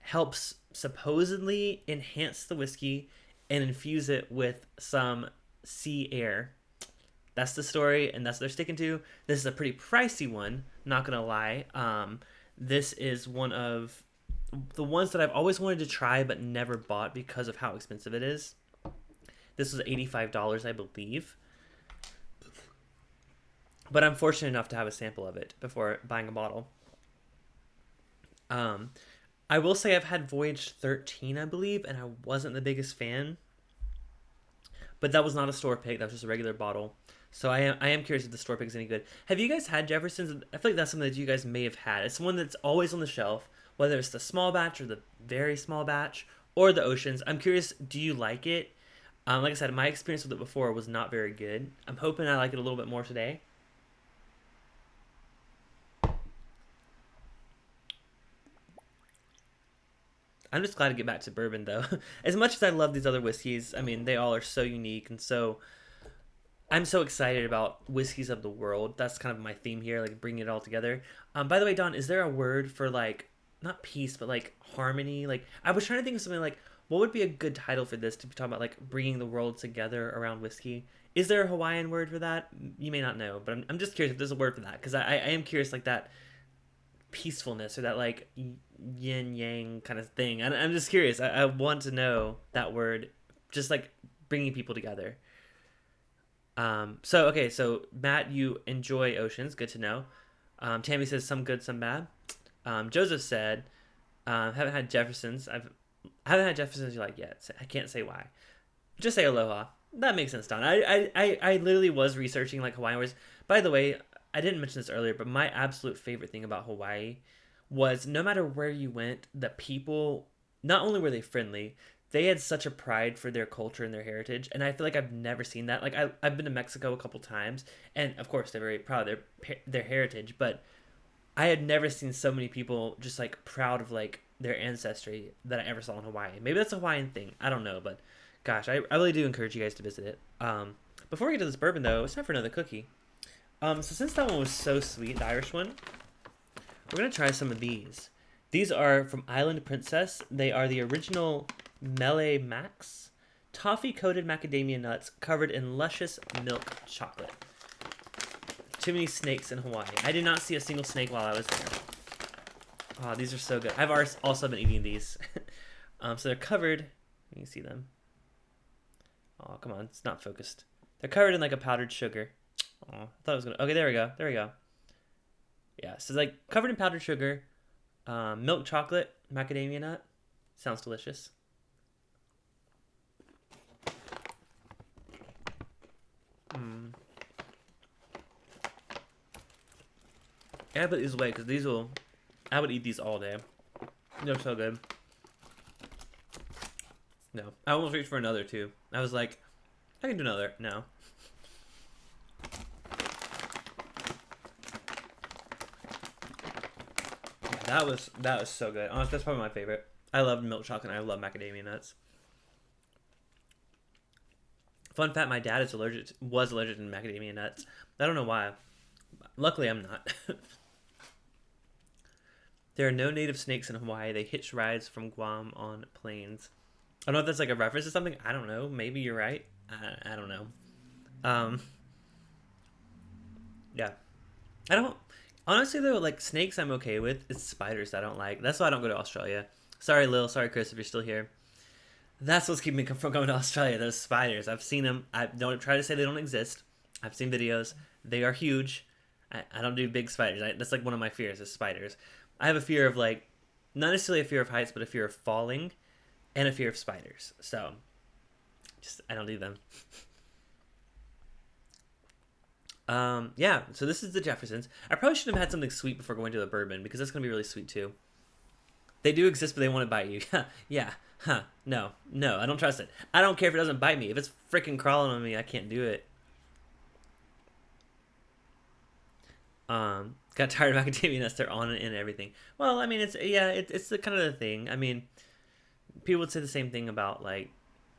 helps supposedly enhance the whiskey and infuse it with some sea air. That's the story, and that's what they're sticking to. This is a pretty pricey one, not gonna lie. This is one of the ones that I've always wanted to try but never bought because of how expensive it is. This was $85, I believe. But I'm fortunate enough to have a sample of it before buying a bottle. I will say I've had Voyage 13, I believe, and I wasn't the biggest fan. But that was not a store pick. That was just a regular bottle. So I am curious if the store pick is any good. Have you guys had Jefferson's? I feel like that's something that you guys may have had. It's one that's always on the shelf, whether it's the small batch or the very small batch or the Oceans. I'm curious, do you like it? Like I said, my experience with it before was not very good. I'm hoping I like it a little bit more today. I'm just glad to get back to bourbon though. As much as I love these other whiskeys, I mean, they all are so unique, and so I'm so excited about whiskeys of the world. That's kind of my theme here, like bringing it all together. By the way, Don, is there a word for like not peace, but like harmony? Like I was trying to think of something like what would be a good title for this to be talking about like bringing the world together around whiskey. Is there a Hawaiian word for that? You may not know, but I'm just curious if there's a word for that because I am curious like that peacefulness or that like yin yang kind of thing. I'm just curious. I want to know that word, just like bringing people together. So Matt, you enjoy oceans. Good to know. Tammy says some good, some bad. Joseph said, haven't had Jeffersons. I haven't had Jeffersons you like yet. I can't say why. Just say aloha. That makes sense, Don. I literally was researching like Hawaiian words. By the way, I didn't mention this earlier, but my absolute favorite thing about Hawaii was no matter where you went, the people, not only were they friendly, they had such a pride for their culture and their heritage. And I feel like I've never seen that. Like I've been to Mexico a couple times, and of course they're very proud of their heritage, but I had never seen so many people just like proud of like their ancestry that I ever saw in Hawaii. Maybe that's a Hawaiian thing. I don't know, but gosh, I really do encourage you guys to visit it. Before we get to this bourbon though, it's time for another cookie. So since that one was so sweet, the Irish one, we're gonna try some of these. These are from Island Princess. They are the original Mele Max, toffee-coated macadamia nuts covered in luscious milk chocolate. Too many snakes in Hawaii. I did not see a single snake while I was there. Oh, these are so good. I've also been eating these. So they're covered. You can see them. Oh, come on. It's not focused. They're covered in like a powdered sugar. Oh, I thought it was going to... Okay, there we go. There we go. Yeah, so like covered in powdered sugar, milk chocolate, macadamia nut. Sounds delicious. I put these away because I would eat these all day. They're so good. No, I almost reached for another too. I was like, I can do another. No. That was so good. Honestly, that's probably my favorite. I love milk chocolate and I love macadamia nuts. Fun fact, my dad was allergic to macadamia nuts. I don't know why. Luckily, I'm not. There are no native snakes in Hawaii. They hitch rides from Guam on planes. I don't know if that's like a reference to something. I don't know. Maybe you're right. I don't know. Yeah. I don't... Honestly, though, like, snakes I'm okay with. It's spiders I don't like. That's why I don't go to Australia. Sorry, Lil. Sorry, Chris, if you're still here. That's what's keeping me from going to Australia. Those spiders. I've seen them. I don't try to say they don't exist. I've seen videos. They are huge. I don't do big spiders. That's like one of my fears is spiders. I have a fear of like, not necessarily a fear of heights, but a fear of falling and a fear of spiders. So, I don't do them. Yeah, so this is the Jeffersons. I probably should have had something sweet before going to the bourbon because that's going to be really sweet too. They do exist, but they want to bite you. Yeah. Huh. No, I don't trust it. I don't care if it doesn't bite me. If it's freaking crawling on me, I can't do it. Got tired of macadamia nuts. They're on it and everything. Well, I mean, it's the kind of the thing. I mean, people would say the same thing about like,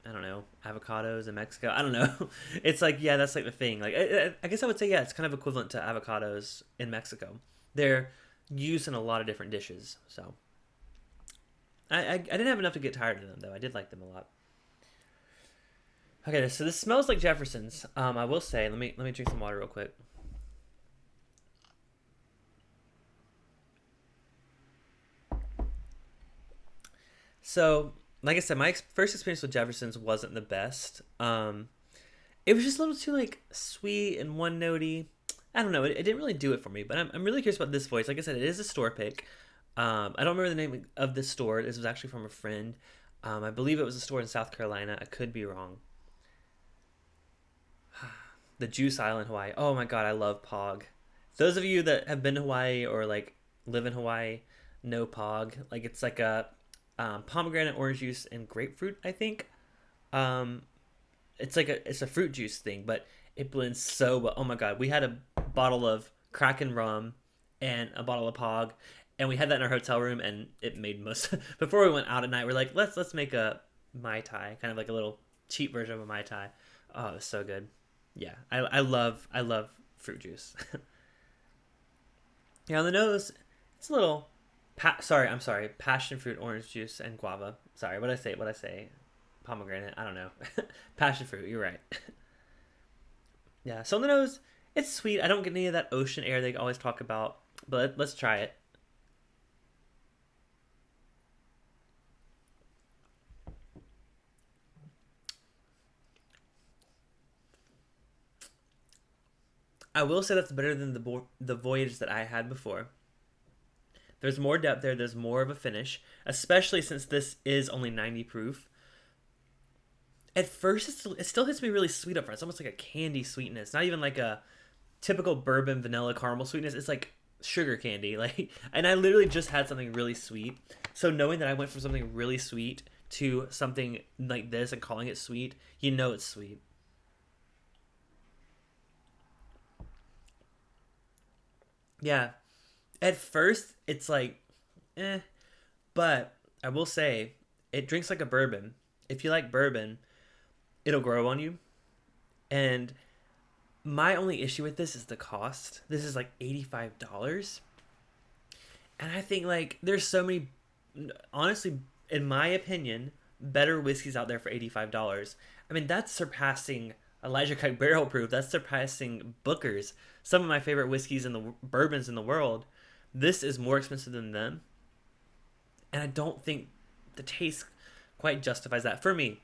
I don't know, avocados in Mexico. I don't know. It's like, yeah, that's like the thing. Like, I guess I would say, yeah, it's kind of equivalent to avocados in Mexico. They're used in a lot of different dishes. So, I didn't have enough to get tired of them though. I did like them a lot. Okay, so this smells like Jefferson's. I will say, let me drink some water real quick. So, like I said, my first experience with Jefferson's wasn't the best. It was just a little too like sweet and one notey. I don't know. It didn't really do it for me. But I'm really curious about this voice. Like I said, it is a store pick. I don't remember the name of this store. This was actually from a friend. I believe it was a store in South Carolina. I could be wrong. The Juice Island, Hawaii. Oh my god, I love Pog. Those of you that have been to Hawaii or like live in Hawaii know Pog. Like it's like a pomegranate, orange juice, and grapefruit, I think. It's a fruit juice thing, but it blends so well. Oh my god, we had a bottle of Kraken rum and a bottle of Pog, And we had that in our hotel room, and it made most. Before we went out at night, we're like, let's make a Mai Tai, kind of like a little cheap version of a Mai Tai. Oh, it was so good. Yeah, I love fruit juice. Yeah, on the nose, it's a little. I'm sorry. Passion fruit, orange juice, and guava. Sorry, what I say? Pomegranate. I don't know. Passion fruit. You're right. Yeah. So on the nose, it's sweet. I don't get any of that ocean air they always talk about. But let's try it. I will say that's better than the voyage that I had before. There's more depth there. There's more of a finish, especially since this is only 90 proof. At first, it still hits me really sweet up front. It's almost like a candy sweetness, not even like a typical bourbon vanilla caramel sweetness. It's like sugar candy. Like, and I literally just had something really sweet. So knowing that I went from something really sweet to something like this and calling it sweet, you know it's sweet. Yeah. At first, it's like, but I will say, it drinks like a bourbon. If you like bourbon, it'll grow on you. And my only issue with this is the cost. This is like $85. And I think like there's so many, honestly, in my opinion, better whiskeys out there for $85. I mean, that's surpassing Elijah Craig Barrel Proof. That's surpassing Booker's. Some of my favorite whiskeys and the bourbons in the world. This is more expensive than them. And I don't think the taste quite justifies that for me.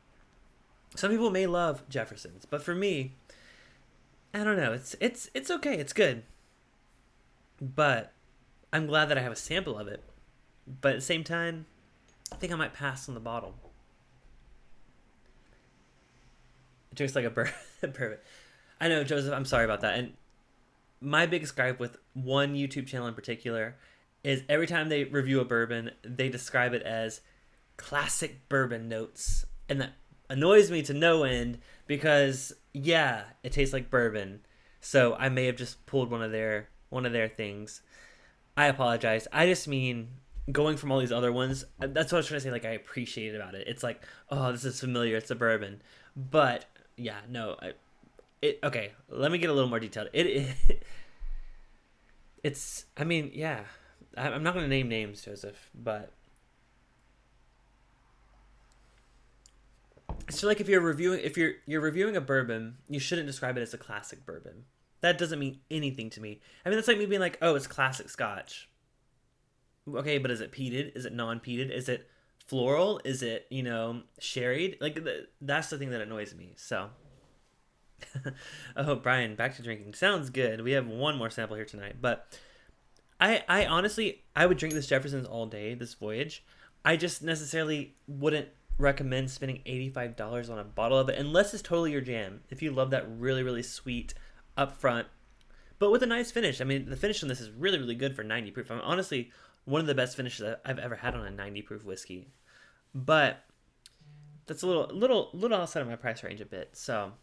Some people may love Jefferson's, but for me, I don't know. It's okay. It's good. But I'm glad that I have a sample of it. But at the same time, I think I might pass on the bottle. It drinks like a bourbon. I know, Joseph, I'm sorry about that. And my biggest gripe with one YouTube channel in particular is every time they review a bourbon, they describe it as classic bourbon notes. And that annoys me to no end because, yeah, it tastes like bourbon. So I may have just pulled one of their things. I apologize. I just mean going from all these other ones. That's what I was trying to say. Like, I appreciate about it. It's like, oh, this is familiar. It's a bourbon. But yeah, no. Okay. Let me get a little more detailed. It's. I mean, yeah. I'm not going to name names, Joseph, but it's like if you're reviewing a bourbon, you shouldn't describe it as a classic bourbon. That doesn't mean anything to me. I mean, that's like me being like, oh, it's classic Scotch. Okay, but is it peated? Is it non-peated? Is it floral? Is it, sherried? Like, that's the thing that annoys me. So, oh, Brian, back to drinking. Sounds good. We have one more sample here tonight. But I honestly, I would drink this Jefferson's all day, this voyage. I just necessarily wouldn't recommend spending $85 on a bottle of it unless it's totally your jam. If you love that really, really sweet upfront, but with a nice finish. I mean, the finish on this is really, really good for 90 proof. I'm honestly one of the best finishes I've ever had on a 90 proof whiskey. But that's a little outside of my price range a bit. So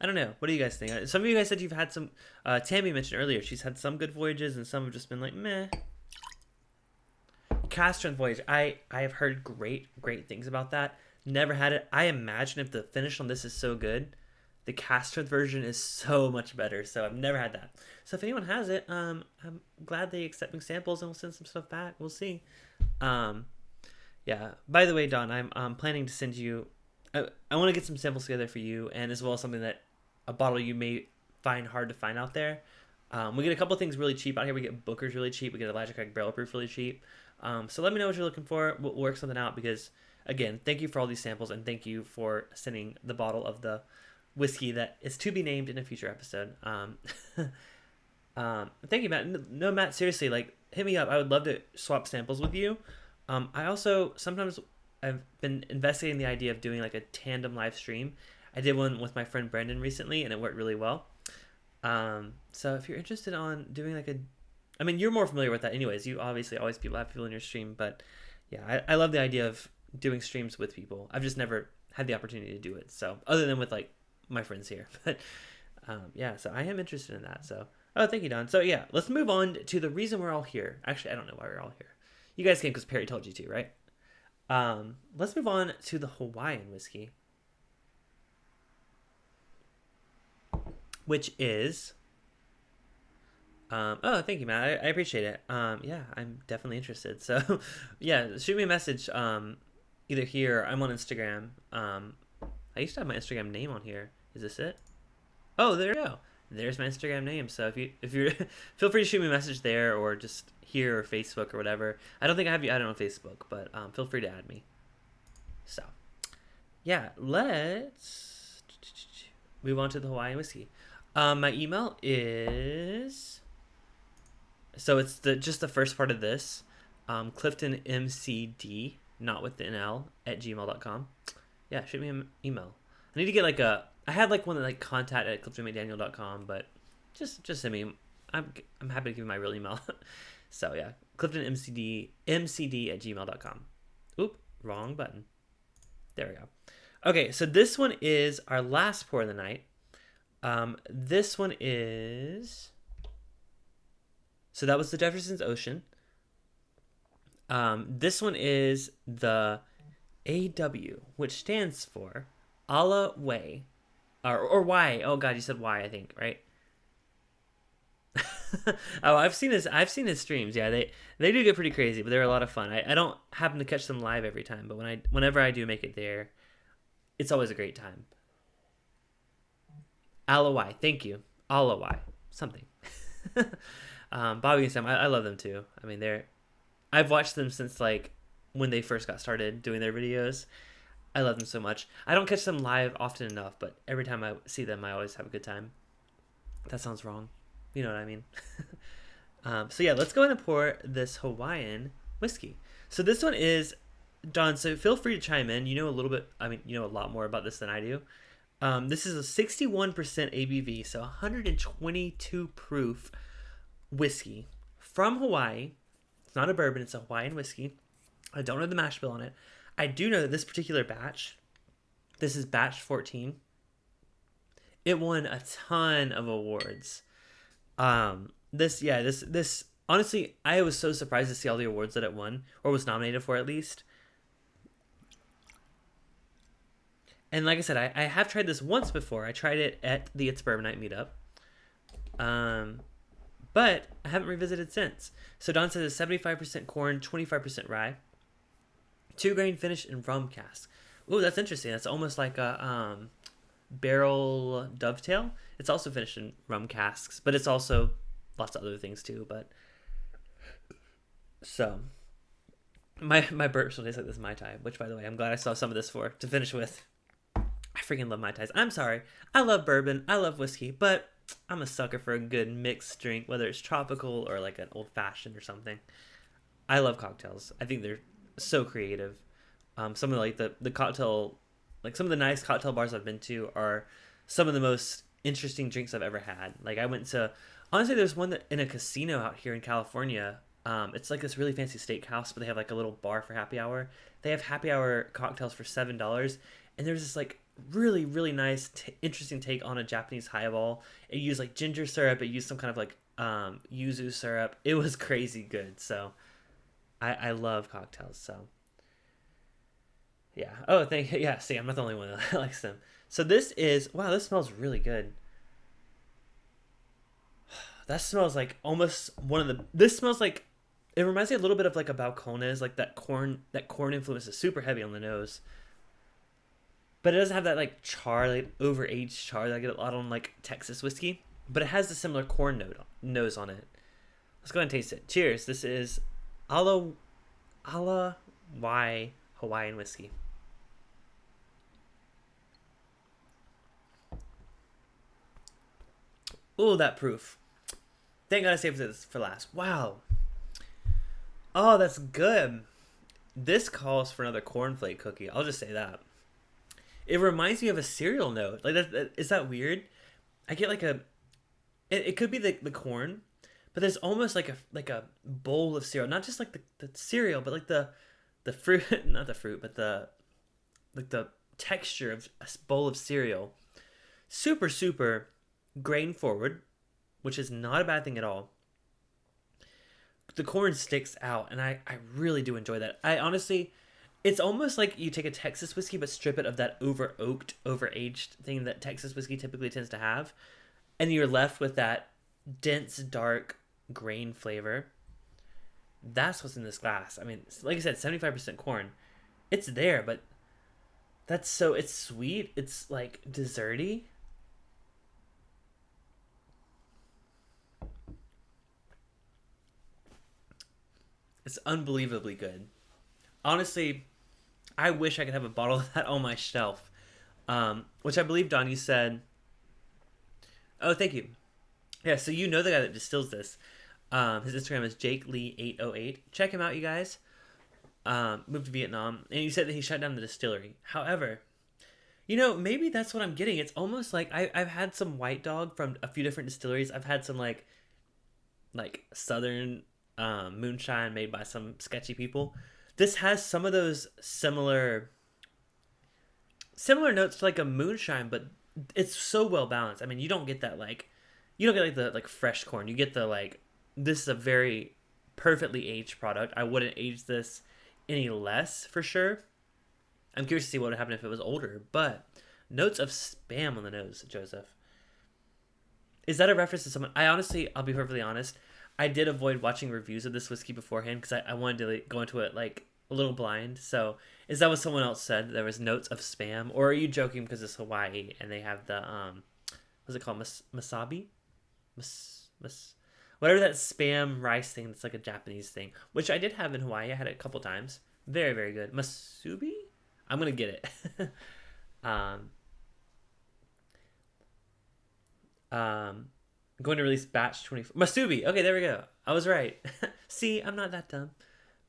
I don't know. What do you guys think? Some of you guys said you've had some. Tammy mentioned earlier she's had some good voyages and some have just been like meh. Cast strength voyage. I have heard great things about that. Never had it. I imagine if the finish on this is so good, the cast strength version is so much better. So I've never had that. So if anyone has it, I'm glad they accepting samples and we'll send some stuff back. We'll see. Yeah. By the way, Don, I'm planning to send you. I want to get some samples together for you, and as well as something that a bottle you may find hard to find out there. We get a couple things really cheap out here. We get Booker's really cheap. We get Elijah Craig Barrel Proof really cheap. So let me know what you're looking for. We'll work something out because, again, thank you for all these samples and thank you for sending the bottle of the whiskey that is to be named in a future episode. Thank you, Matt. No, Matt, seriously, like, hit me up. I would love to swap samples with you. I also, sometimes I've been investigating the idea of doing like a tandem live stream. I did one with my friend Brendan recently and it worked really well. So if you're interested on doing like I mean, you're more familiar with that anyways. You obviously always have people in your stream, but yeah, I love the idea of doing streams with people. I've just never had the opportunity to do it. So other than with like my friends here, but Yeah, so I am interested in that. So, oh, thank you, Don. So yeah, let's move on to the reason we're all here. Actually, I don't know why we're all here. You guys came because Perry told you to, right? Let's move on to the Hawaiian whiskey, which is. Oh, thank you, Matt. I appreciate it. Yeah, I'm definitely interested. So, yeah, shoot me a message. Either here or I'm on Instagram. I used to have my Instagram name on here. Is this it? Oh, there you go. There's my Instagram name. So if you're feel free to shoot me a message there or just here or Facebook or whatever. I don't think I have you added on Facebook, but feel free to add me. So, yeah, let's move on to the Hawaiian whiskey. My email is it's just the first part of this. CliftonMCD, not with the NL, at gmail.com. Yeah, shoot me an email. I need to get I had one that contact at cliftonmcdaniel.com, but just send me. I'm happy to give you my real email. So yeah, CliftonMCD at gmail.com. Oop, wrong button. There we go. Okay, so this one is our last pour of the night. This one is. So that was the Jefferson's Ocean. This one is the AW, which stands for Ala Way, or Y. Oh God, you said Y, I think, right? Oh, I've seen his streams. Yeah, they do get pretty crazy, but they're a lot of fun. I don't happen to catch them live every time, but whenever I do make it there, it's always a great time. Ala Y, thank you. Ala Y, something. Bobby and Sam, I love them too. I mean, I've watched them since when they first got started doing their videos. I love them so much. I don't catch them live often enough, but every time I see them, I always have a good time. That sounds wrong. You know what I mean? So yeah, let's go ahead and pour this Hawaiian whiskey. So this one is, Don, so feel free to chime in. You know a little bit, you know a lot more about this than I do. This is a 61% ABV, so 122 proof whiskey from Hawaii. It's not a bourbon, it's a Hawaiian whiskey. I don't know the mash bill on it. I do know that this particular batch, this is batch 14. It won a ton of awards. This honestly, I was so surprised to see all the awards that it won, or was nominated for at least. And like I said, I have tried this once before. I tried it at the It's Bourbon Night meetup. But I haven't revisited since. So Don says it's 75% corn, 25% rye. 2-grain finish in rum cask. Ooh, that's interesting. That's almost like a barrel dovetail. It's also finished in rum casks, but it's also lots of other things too. But so my burps will taste like this Mai Tai, which by the way, I'm glad I saw some of this to finish with. I freaking love Mai Tais. I'm sorry. I love bourbon. I love whiskey, but I'm a sucker for a good mixed drink, whether it's tropical or like an old fashioned or something. I love cocktails. I think they're so creative. Some of the cocktail, some of the nice cocktail bars I've been to are some of the most interesting drinks I've ever had. Honestly, there's one that in a casino out here in California. It's like this really fancy steakhouse, but they have a little bar for happy hour. They have happy hour cocktails for $7, and there's this really, really nice, interesting take on a Japanese highball. It used ginger syrup. It used some kind of yuzu syrup. It was crazy good. So I love cocktails. So yeah. Oh, yeah. See, I'm not the only one that likes them. So this smells really good. That smells like almost this smells like, it reminds me a little bit of a Balcones, that corn influence is super heavy on the nose. But it doesn't have that char, over-aged char that I get a lot on Texas whiskey. But it has the similar corn nose on it. Let's go ahead and taste it. Cheers. This is Ala Y Hawaiian whiskey. Ooh, that proof. Thank God I saved this for last. Wow. Oh, that's good. This calls for another cornflake cookie. I'll just say that. It reminds me of a cereal note. Is that weird? I get it could be the corn, but there's almost like a bowl of cereal. Not just the cereal, but the fruit, not the fruit, but the texture of a bowl of cereal. Super, super grain forward, which is not a bad thing at all. The corn sticks out, and I really do enjoy that. I honestly, it's almost like you take a Texas whiskey but strip it of that over oaked, over aged thing that Texas whiskey typically tends to have, and you're left with that dense, dark grain flavor. That's what's in this glass. I mean, like I said, 75% corn. It's there, but it's sweet. It's like desserty. It's unbelievably good. Honestly, I wish I could have a bottle of that on my shelf. Which I believe Donnie said. Oh, thank you. Yeah, so you know the guy that distills this. His Instagram is JakeLee808. Check him out, you guys. Moved to Vietnam, and he said that he shut down the distillery. However, maybe that's what I'm getting. It's almost like I've had some White Dog from a few different distilleries. I've had some like Southern moonshine made by some sketchy people. This has some of those similar notes to like a moonshine, but it's so well balanced. I mean, you don't get that you don't get the fresh corn. You get the this is a very perfectly aged product. I wouldn't age this any less for sure. I'm curious to see what would happen if it was older, but notes of spam on the nose, Joseph. Is that a reference to someone? I'll be perfectly honest. I did avoid watching reviews of this whiskey beforehand because I wanted to go into it a little blind. So is that what someone else said? There was notes of spam, or are you joking because it's Hawaii and they have the what's it called, masabi, whatever that spam rice thing that's like a Japanese thing, which I did have in Hawaii. I had it a couple times. Very, very good. Masubi? I'm gonna get it. Going to release batch 24. Masubi. Okay, there we go. I was right. See, I'm not that dumb.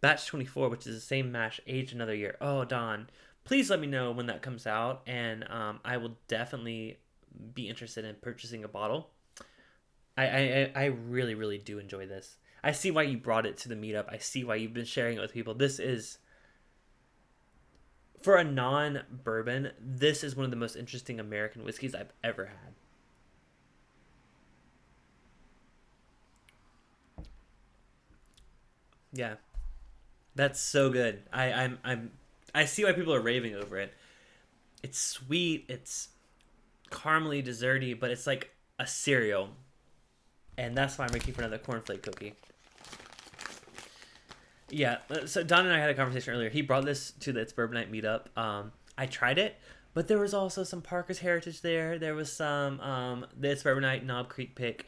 Batch 24, which is the same mash, aged another year. Oh, Don, please let me know when that comes out, and I will definitely be interested in purchasing a bottle. I really, really do enjoy this. I see why you brought it to the meetup. I see why you've been sharing it with people. This is, for a non-bourbon, this is one of the most interesting American whiskeys I've ever had. Yeah, that's so good. I see why people are raving over it. It's sweet. It's caramely desserty, but it's like a cereal, and that's why I'm looking for another cornflake cookie. Yeah. So Don and I had a conversation earlier. He brought this to the It's Bourbon Night meetup. I tried it, but there was also some Parker's Heritage there. There was some the It's Bourbon Night Knob Creek pick.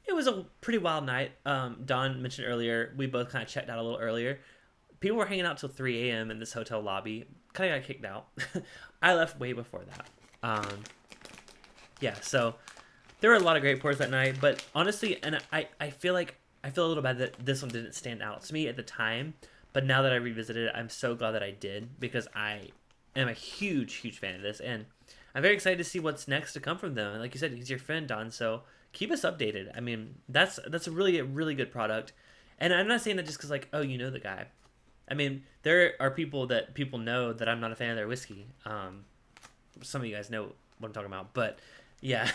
It was a pretty wild night. Don mentioned earlier, we both kind of checked out a little earlier. People were hanging out till 3 a.m. in this hotel lobby. Kind of got kicked out. I left way before that. Yeah, so there were a lot of great pours that night. But honestly, and I feel a little bad that this one didn't stand out to me at the time. But now that I revisited it, I'm so glad that I did, because I am a huge, huge fan of this. And I'm very excited to see what's next to come from them. And like you said, he's your friend, Don, so keep us updated. I mean, that's a really good product. And I'm not saying that just because, oh, you know the guy. I mean, there are people know that I'm not a fan of their whiskey. Some of you guys know what I'm talking about. But, yeah,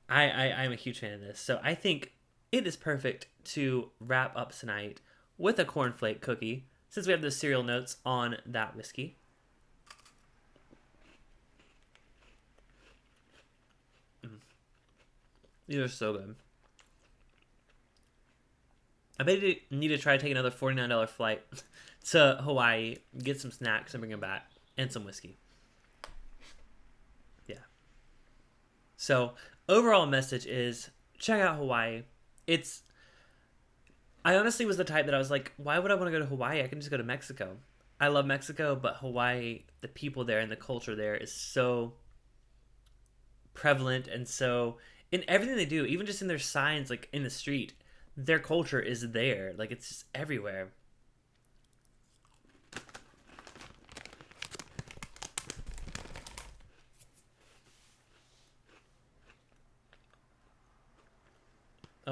I'm a huge fan of this. So I think it is perfect to wrap up tonight with a cornflake cookie, since we have the cereal notes on that whiskey. These are so good. I bet you need to try to take another $49 flight to Hawaii, get some snacks, and bring them back, and some whiskey. Yeah. So, overall message is, check out Hawaii. I honestly was the type that I was like, why would I want to go to Hawaii? I can just go to Mexico. I love Mexico, but Hawaii, the people there and the culture there is so prevalent, and so in everything they do, even just in their signs, in the street, their culture is there. It's just everywhere.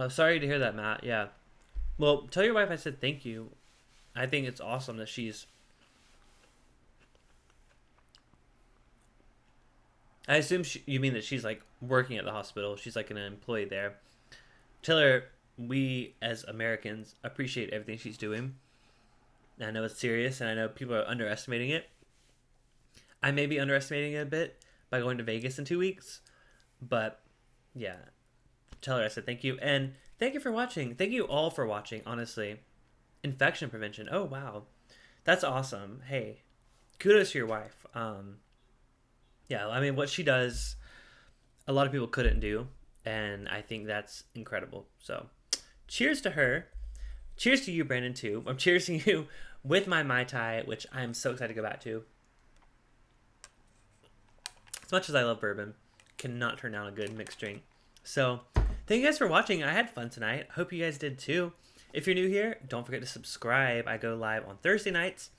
Sorry to hear that, Matt. Yeah. Well, tell your wife I said thank you. I think it's awesome that she's I assume you mean that she's like working at the hospital. She's like an employee there. Tell her we as Americans appreciate everything she's doing. I know it's serious, and I know people are underestimating it. I may be underestimating it a bit by going to Vegas in 2 weeks, but yeah, tell her I said thank you, and thank you for watching. Thank you all for watching, honestly. Infection prevention. Oh, wow. That's awesome. Hey, kudos to your wife. Yeah, I mean, what she does, a lot of people couldn't do, and I think that's incredible. So, cheers to her. Cheers to you, Brandon, too. I'm cheersing you with my Mai Tai, which I'm so excited to go back to. As much as I love bourbon, cannot turn down a good mixed drink. So, thank you guys for watching. I had fun tonight. Hope you guys did too. If you're new here, don't forget to subscribe. I go live on Thursday nights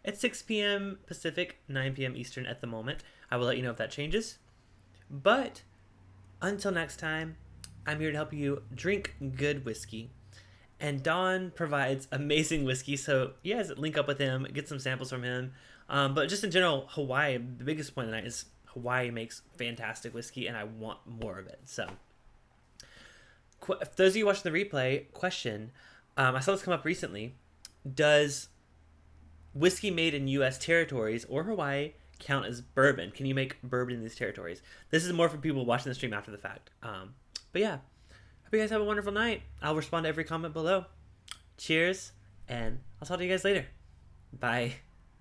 at 6 p.m. Pacific, 9 p.m. Eastern at the moment. I will let you know if that changes. But until next time, I'm here to help you drink good whiskey. And Don provides amazing whiskey, so you guys link up with him, get some samples from him. But just in general, Hawaii, the biggest point tonight is Hawaii makes fantastic whiskey, and I want more of it. So, for those of you watching the replay, question, I saw this come up recently. Does whiskey made in U.S. territories or Hawaii count as bourbon? Can you make bourbon in these territories? This is more for people watching the stream after the fact. But yeah, hope you guys have a wonderful night. I'll respond to every comment below. Cheers, and I'll talk to you guys later. Bye.